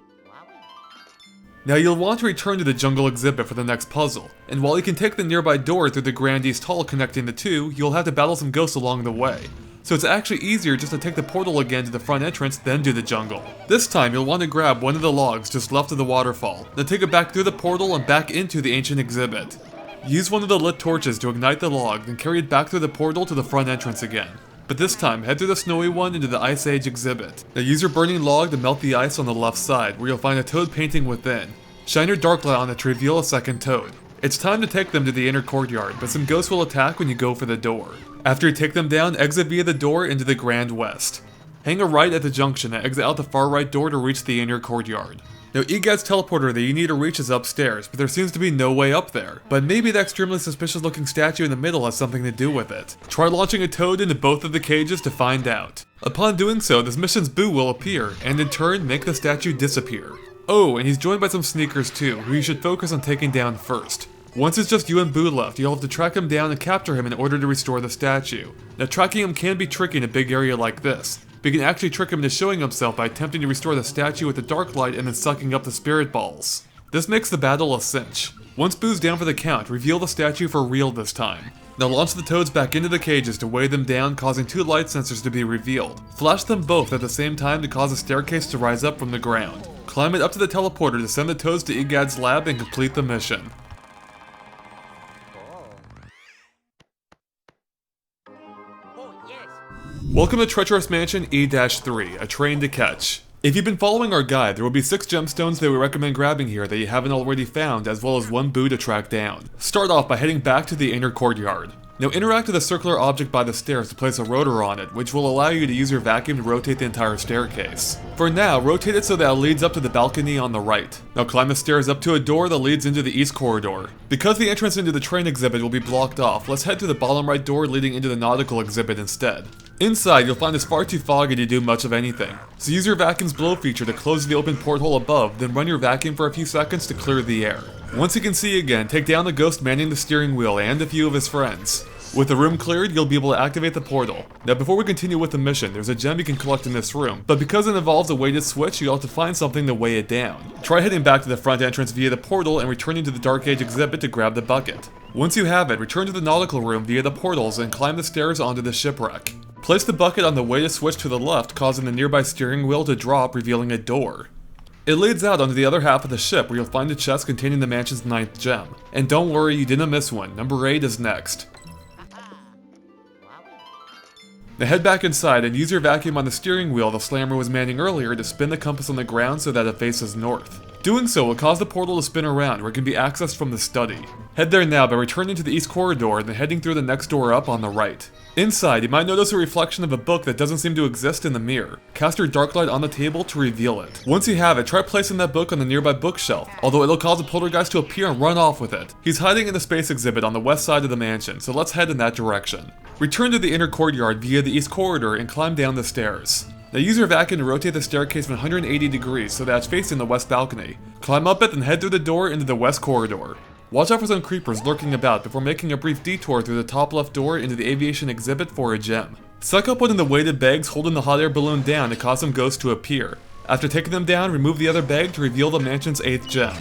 Now you'll want to return to the jungle exhibit for the next puzzle, and while you can take the nearby door through the Grand East Hall connecting the two, you'll have to battle some ghosts along the way. So it's actually easier just to take the portal again to the front entrance, then do the jungle. This time you'll want to grab one of the logs just left of the waterfall, then take it back through the portal and back into the ancient exhibit. Use one of the lit torches to ignite the log, then carry it back through the portal to the front entrance again. But this time, head through the snowy one into the Ice Age exhibit. Now use your burning log to melt the ice on the left side, where you'll find a toad painting within. Shine your dark light on it to reveal a second toad. It's time to take them to the inner courtyard, but some ghosts will attack when you go for the door. After you take them down, exit via the door into the Grand West. Hang a right at the junction and exit out the far right door to reach the inner courtyard. Now Egad's teleporter that you need to reach is upstairs, but there seems to be no way up there. But maybe the extremely suspicious looking statue in the middle has something to do with it. Try launching a toad into both of the cages to find out. Upon doing so, this mission's Boo will appear, and in turn make the statue disappear. Oh, and he's joined by some sneakers too, who you should focus on taking down first. Once it's just you and Boo left, you'll have to track him down and capture him in order to restore the statue. Now tracking him can be tricky in a big area like this, but you can actually trick him into showing himself by attempting to restore the statue with the dark light and then sucking up the spirit balls. This makes the battle a cinch. Once Boo's down for the count, reveal the statue for real this time. Now launch the toads back into the cages to weigh them down, causing 2 light sensors to be revealed. Flash them both at the same time to cause a staircase to rise up from the ground. Climb it up to the teleporter to send the toads to Egad's lab and complete the mission. Welcome to Treacherous Mansion E-3, a train to catch. If you've been following our guide, there will be 6 gemstones that we recommend grabbing here that you haven't already found, as well as 1 Boo to track down. Start off by heading back to the inner courtyard. Now interact with the circular object by the stairs to place a rotor on it, which will allow you to use your vacuum to rotate the entire staircase. For now, rotate it so that it leads up to the balcony on the right. Now climb the stairs up to a door that leads into the east corridor. Because the entrance into the train exhibit will be blocked off, let's head to the bottom right door leading into the nautical exhibit instead. Inside, you'll find it's far too foggy to do much of anything, so use your vacuum's blow feature to close the open porthole above, then run your vacuum for a few seconds to clear the air. Once you can see again, take down the ghost manning the steering wheel and a few of his friends. With the room cleared, you'll be able to activate the portal. Now before we continue with the mission, there's a gem you can collect in this room, but because it involves a weighted switch, you'll have to find something to weigh it down. Try heading back to the front entrance via the portal and returning to the Dark Age exhibit to grab the bucket. Once you have it, return to the nautical room via the portals and climb the stairs onto the shipwreck. Place the bucket on the weighted switch to the left, causing the nearby steering wheel to drop, revealing a door. It leads out onto the other half of the ship where you'll find a chest containing the mansion's 9th gem. And don't worry, you didn't miss one, number 8 is next. Now head back inside and use your vacuum on the steering wheel the slammer was manning earlier to spin the compass on the ground so that it faces north. Doing so will cause the portal to spin around where it can be accessed from the study. Head there now by returning to the east corridor and then heading through the next door up on the right. Inside, you might notice a reflection of a book that doesn't seem to exist in the mirror. Cast your dark light on the table to reveal it. Once you have it, try placing that book on the nearby bookshelf, although it'll cause a poltergeist to appear and run off with it. He's hiding in the space exhibit on the west side of the mansion, so let's head in that direction. Return to the inner courtyard via the east corridor and climb down the stairs. Now use your vacuum to rotate the staircase 180 degrees so that it's facing the west balcony. Climb up it and head through the door into the west corridor. Watch out for some creepers lurking about before making a brief detour through the top left door into the aviation exhibit for a gem. Suck up one of the weighted bags holding the hot air balloon down to cause some ghosts to appear. After taking them down, remove the other bag to reveal the mansion's 8th gem.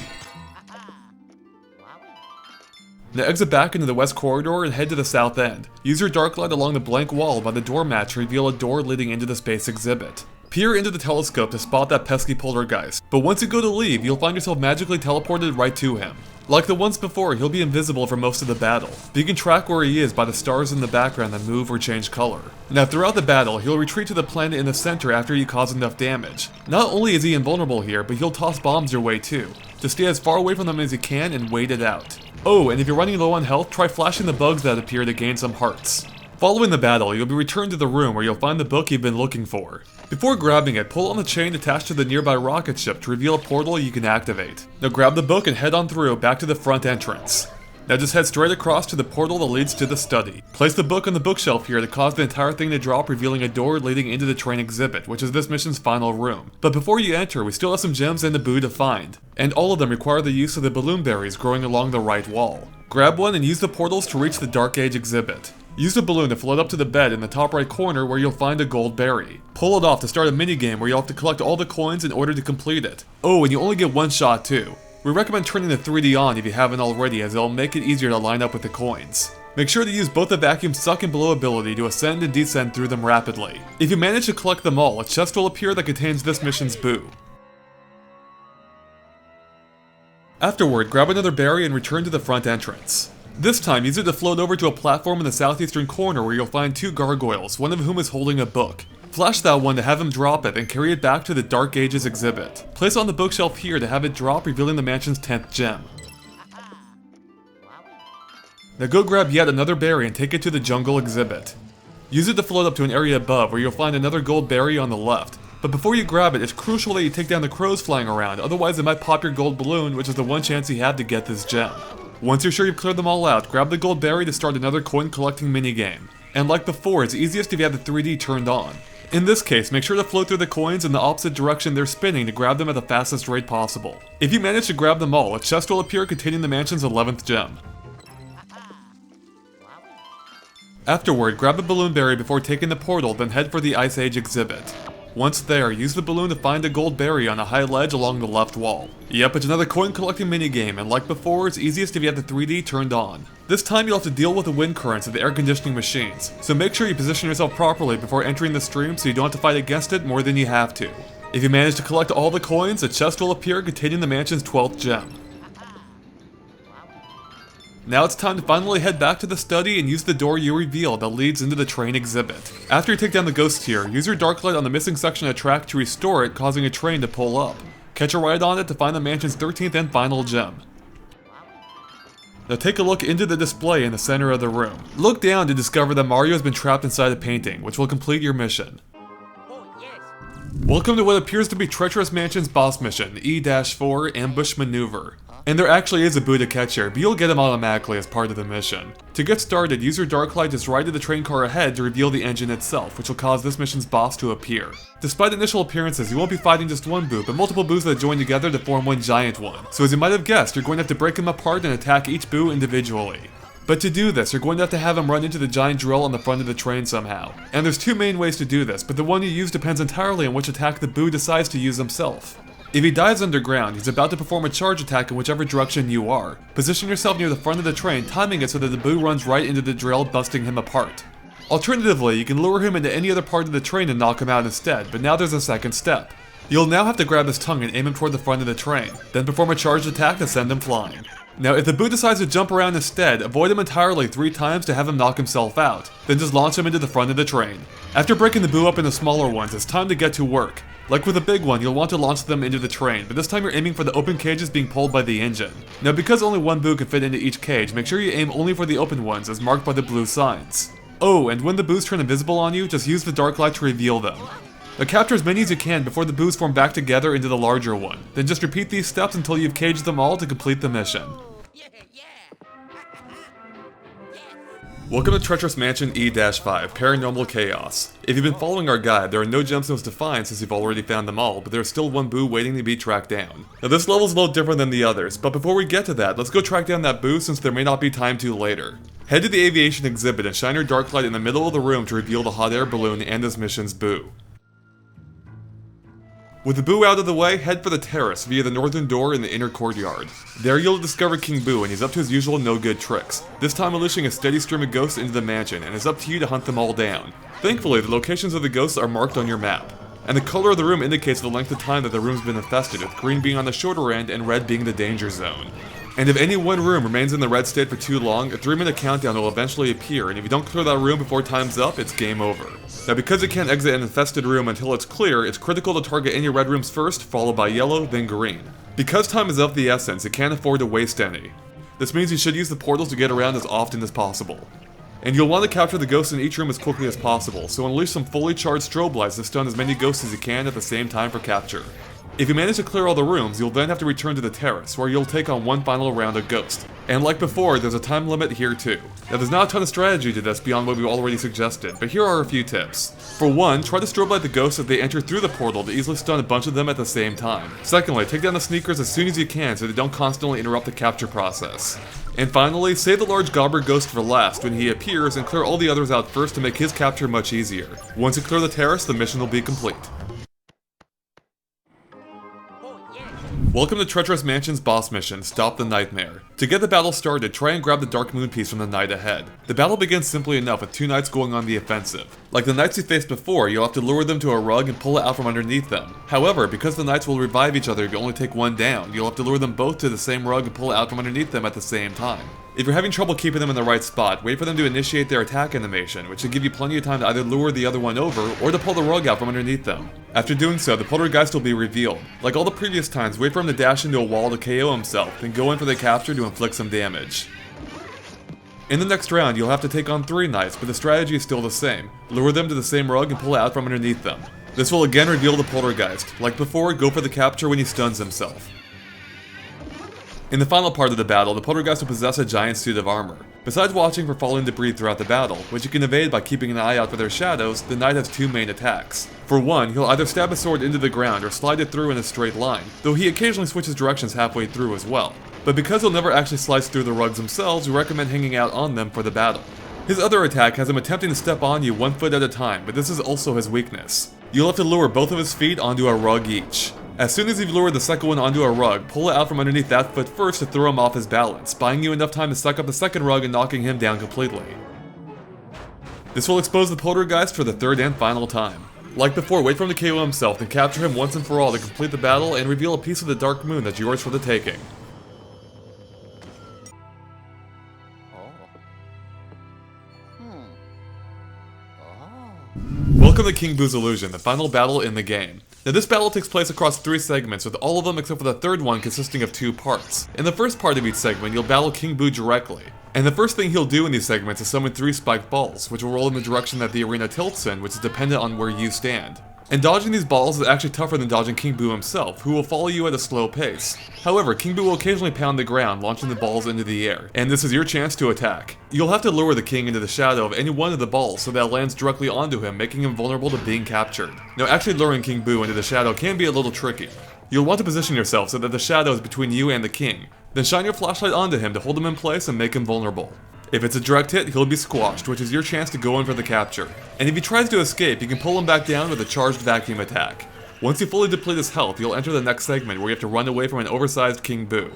Now exit back into the west corridor and head to the south end. Use your dark light along the blank wall by the doormat to reveal a door leading into the space exhibit. Peer into the telescope to spot that pesky poltergeist, but once you go to leave, you'll find yourself magically teleported right to him. Like the ones before, he'll be invisible for most of the battle, but you can track where he is by the stars in the background that move or change color. Now throughout the battle, he'll retreat to the planet in the center after you cause enough damage. Not only is he invulnerable here, but he'll toss bombs your way too. Just stay as far away from them as you can and wait it out. Oh, and if you're running low on health, try flashing the bugs that appear to gain some hearts. Following the battle, you'll be returned to the room where you'll find the book you've been looking for. Before grabbing it, pull on the chain attached to the nearby rocket ship to reveal a portal you can activate. Now grab the book and head on through back to the front entrance. Now just head straight across to the portal that leads to the study. Place the book on the bookshelf here to cause the entire thing to drop, revealing a door leading into the train exhibit, which is this mission's final room. But before you enter, we still have some gems and a boo to find, and all of them require the use of the balloon berries growing along the right wall. Grab one and use the portals to reach the Dark Age exhibit. Use the balloon to float up to the bed in the top right corner where you'll find a gold berry. Pull it off to start a minigame where you'll have to collect all the coins in order to complete it. Oh, and you only get one shot too. We recommend turning the 3D on if you haven't already, as it'll make it easier to line up with the coins. Make sure to use both the vacuum suck and blow ability to ascend and descend through them rapidly. If you manage to collect them all, a chest will appear that contains this mission's boo. Afterward, grab another berry and return to the front entrance. This time, use it to float over to a platform in the southeastern corner where you'll find two gargoyles, one of whom is holding a book. Flash that one to have him drop it and carry it back to the Dark Ages exhibit. Place it on the bookshelf here to have it drop, revealing the mansion's 10th gem. Now go grab yet another berry and take it to the jungle exhibit. Use it to float up to an area above where you'll find another gold berry on the left. But before you grab it, it's crucial that you take down the crows flying around, otherwise it might pop your gold balloon, which is the one chance you have to get this gem. Once you're sure you've cleared them all out, grab the gold berry to start another coin collecting minigame. And like before, it's easiest if you have the 3D turned on. In this case, make sure to float through the coins in the opposite direction they're spinning to grab them at the fastest rate possible. If you manage to grab them all, a chest will appear containing the mansion's 11th gem. Afterward, grab a balloon berry before taking the portal, then head for the Ice Age exhibit. Once there, use the balloon to find a gold berry on a high ledge along the left wall. Yep, it's another coin collecting minigame, and like before, it's easiest if you have the 3D turned on. This time you'll have to deal with the wind currents of the air conditioning machines, so make sure you position yourself properly before entering the stream so you don't have to fight against it more than you have to. If you manage to collect all the coins, a chest will appear containing the mansion's 12th gem. Now it's time to finally head back to the study and use the door you revealed that leads into the train exhibit. After you take down the ghost here, use your dark light on the missing section of track to restore it, causing a train to pull up. Catch a ride on it to find the mansion's 13th and final gem. Now take a look into the display in the center of the room. Look down to discover that Mario has been trapped inside a painting, which will complete your mission. Welcome to what appears to be Treacherous Mansion's boss mission, E-4 Ambush Maneuver. And there actually is a boo to catch here, but you'll get him automatically as part of the mission. To get started, use your dark light just right to the train car ahead to reveal the engine itself, which will cause this mission's boss to appear. Despite initial appearances, you won't be fighting just one boo, but multiple boos that join together to form one giant one. So as you might have guessed, you're going to have to break him apart and attack each boo individually. But to do this, you're going to have him run into the giant drill on the front of the train somehow. And there's two main ways to do this, but the one you use depends entirely on which attack the boo decides to use himself. If he dives underground, he's about to perform a charge attack in whichever direction you are. Position yourself near the front of the train, timing it so that the boo runs right into the drill, busting him apart. Alternatively, you can lure him into any other part of the train and knock him out instead, but now there's a second step. You'll now have to grab his tongue and aim him toward the front of the train, then perform a charged attack to send him flying. Now, if the boo decides to jump around instead, avoid him entirely 3 times to have him knock himself out, then just launch him into the front of the train. After breaking the boo up into smaller ones, it's time to get to work. Like with a big one, you'll want to launch them into the train, but this time you're aiming for the open cages being pulled by the engine. Now, because only one boo can fit into each cage, make sure you aim only for the open ones as marked by the blue signs. Oh, and when the boos turn invisible on you, just use the dark light to reveal them. Now capture as many as you can before the boos form back together into the larger one. Then just repeat these steps until you've caged them all to complete the mission. Welcome to Treacherous Mansion E-5, Paranormal Chaos. If you've been following our guide, there are no gemstones to find since you've already found them all, but there's still one boo waiting to be tracked down. Now this level's a little different than the others, but before we get to that, let's go track down that boo since there may not be time to later. Head to the aviation exhibit and shine your dark light in the middle of the room to reveal the hot air balloon and this mission's boo. With the boo out of the way, head for the terrace via the northern door in the inner courtyard. There you'll discover King Boo and he's up to his usual no-good tricks, this time unleashing a steady stream of ghosts into the mansion, and it's up to you to hunt them all down. Thankfully, the locations of the ghosts are marked on your map, and the color of the room indicates the length of time that the room's been infested, with green being on the shorter end and red being the danger zone. And if any one room remains in the red state for too long, a 3-minute countdown will eventually appear, and if you don't clear that room before time's up, it's game over. Now because you can't exit an infested room until it's clear, it's critical to target any red rooms first, followed by yellow, then green. Because time is of the essence, you can't afford to waste any. This means you should use the portals to get around as often as possible. And you'll want to capture the ghosts in each room as quickly as possible, so unleash some fully charged strobe lights to stun as many ghosts as you can at the same time for capture. If you manage to clear all the rooms, you'll then have to return to the terrace, where you'll take on one final round of Ghost. And like before, there's a time limit here too. Now there's not a ton of strategy to this beyond what we've already suggested, but here are a few tips. For one, try to strobe light the ghosts as they enter through the portal to easily stun a bunch of them at the same time. Secondly, take down the sneakers as soon as you can so they don't constantly interrupt the capture process. And finally, save the large gobber ghost for last when he appears and clear all the others out first to make his capture much easier. Once you clear the terrace, the mission will be complete. Welcome to Treacherous Mansion's boss mission, Stop the Nightmare. To get the battle started, try and grab the Dark Moon piece from the knight ahead. The battle begins simply enough with 2 knights going on the offensive. Like the knights you faced before, you'll have to lure them to a rug and pull it out from underneath them. However, because the knights will revive each other if you only take one down, you'll have to lure them both to the same rug and pull it out from underneath them at the same time. If you're having trouble keeping them in the right spot, wait for them to initiate their attack animation, which should give you plenty of time to either lure the other one over, or to pull the rug out from underneath them. After doing so, the poltergeist will be revealed. Like all the previous times, wait for him to dash into a wall to KO himself, then go in for the capture to inflict some damage. In the next round, you'll have to take on 3 knights, but the strategy is still the same. Lure them to the same rug and pull it out from underneath them. This will again reveal the poltergeist. Like before, go for the capture when he stuns himself. In the final part of the battle, the poltergeist will possess a giant suit of armor. Besides watching for falling debris throughout the battle, which you can evade by keeping an eye out for their shadows, the knight has 2 main attacks. For one, he'll either stab a sword into the ground or slide it through in a straight line, though he occasionally switches directions halfway through as well. But because he'll never actually slice through the rugs themselves, we recommend hanging out on them for the battle. His other attack has him attempting to step on you 1 foot at a time, but this is also his weakness. You'll have to lure both of his feet onto a rug each. As soon as you've lured the second one onto a rug, pull it out from underneath that foot first to throw him off his balance, buying you enough time to suck up the second rug and knocking him down completely. This will expose the poltergeist for the 3rd and final time. Like before, wait for him to KO himself, then capture him once and for all to complete the battle and reveal a piece of the Dark Moon that's yours for the taking. Welcome to King Boo's Illusion, the final battle in the game. Now this battle takes place across 3 segments, with all of them except for the 3rd one consisting of 2 parts. In the first part of each segment, you'll battle King Boo directly. And the first thing he'll do in these segments is summon 3 spiked balls, which will roll in the direction that the arena tilts in, which is dependent on where you stand. And dodging these balls is actually tougher than dodging King Boo himself, who will follow you at a slow pace. However, King Boo will occasionally pound the ground, launching the balls into the air, and this is your chance to attack. You'll have to lure the king into the shadow of any one of the balls so that it lands directly onto him, making him vulnerable to being captured. Now actually luring King Boo into the shadow can be a little tricky. You'll want to position yourself so that the shadow is between you and the king. Then shine your flashlight onto him to hold him in place and make him vulnerable. If it's a direct hit, he'll be squashed, which is your chance to go in for the capture. And if he tries to escape, you can pull him back down with a charged vacuum attack. Once you fully deplete his health, you'll enter the next segment where you have to run away from an oversized King Boo.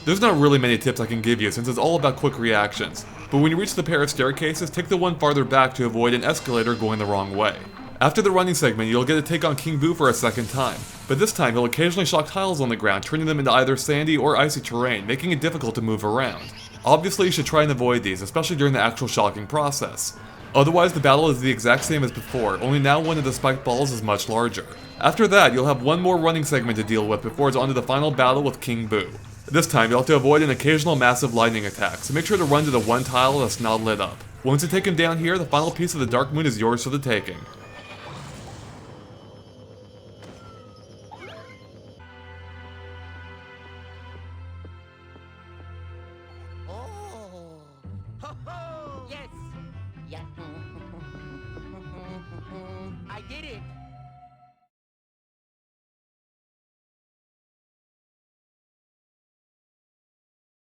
There's not really many tips I can give you since it's all about quick reactions, but when you reach the pair of staircases, take the one farther back to avoid an escalator going the wrong way. After the running segment, you'll get to take on King Boo for a second time, but this time he'll occasionally shock tiles on the ground, turning them into either sandy or icy terrain, making it difficult to move around. Obviously, you should try and avoid these, especially during the actual shocking process. Otherwise, the battle is the exact same as before, only now one of the spiked balls is much larger. After that, you'll have one more running segment to deal with before it's on to the final battle with King Boo. This time, you'll have to avoid an occasional massive lightning attack, so make sure to run to the one tile that's not lit up. Once you take him down here, the final piece of the Dark Moon is yours for the taking. Yes! Yeah. I did it!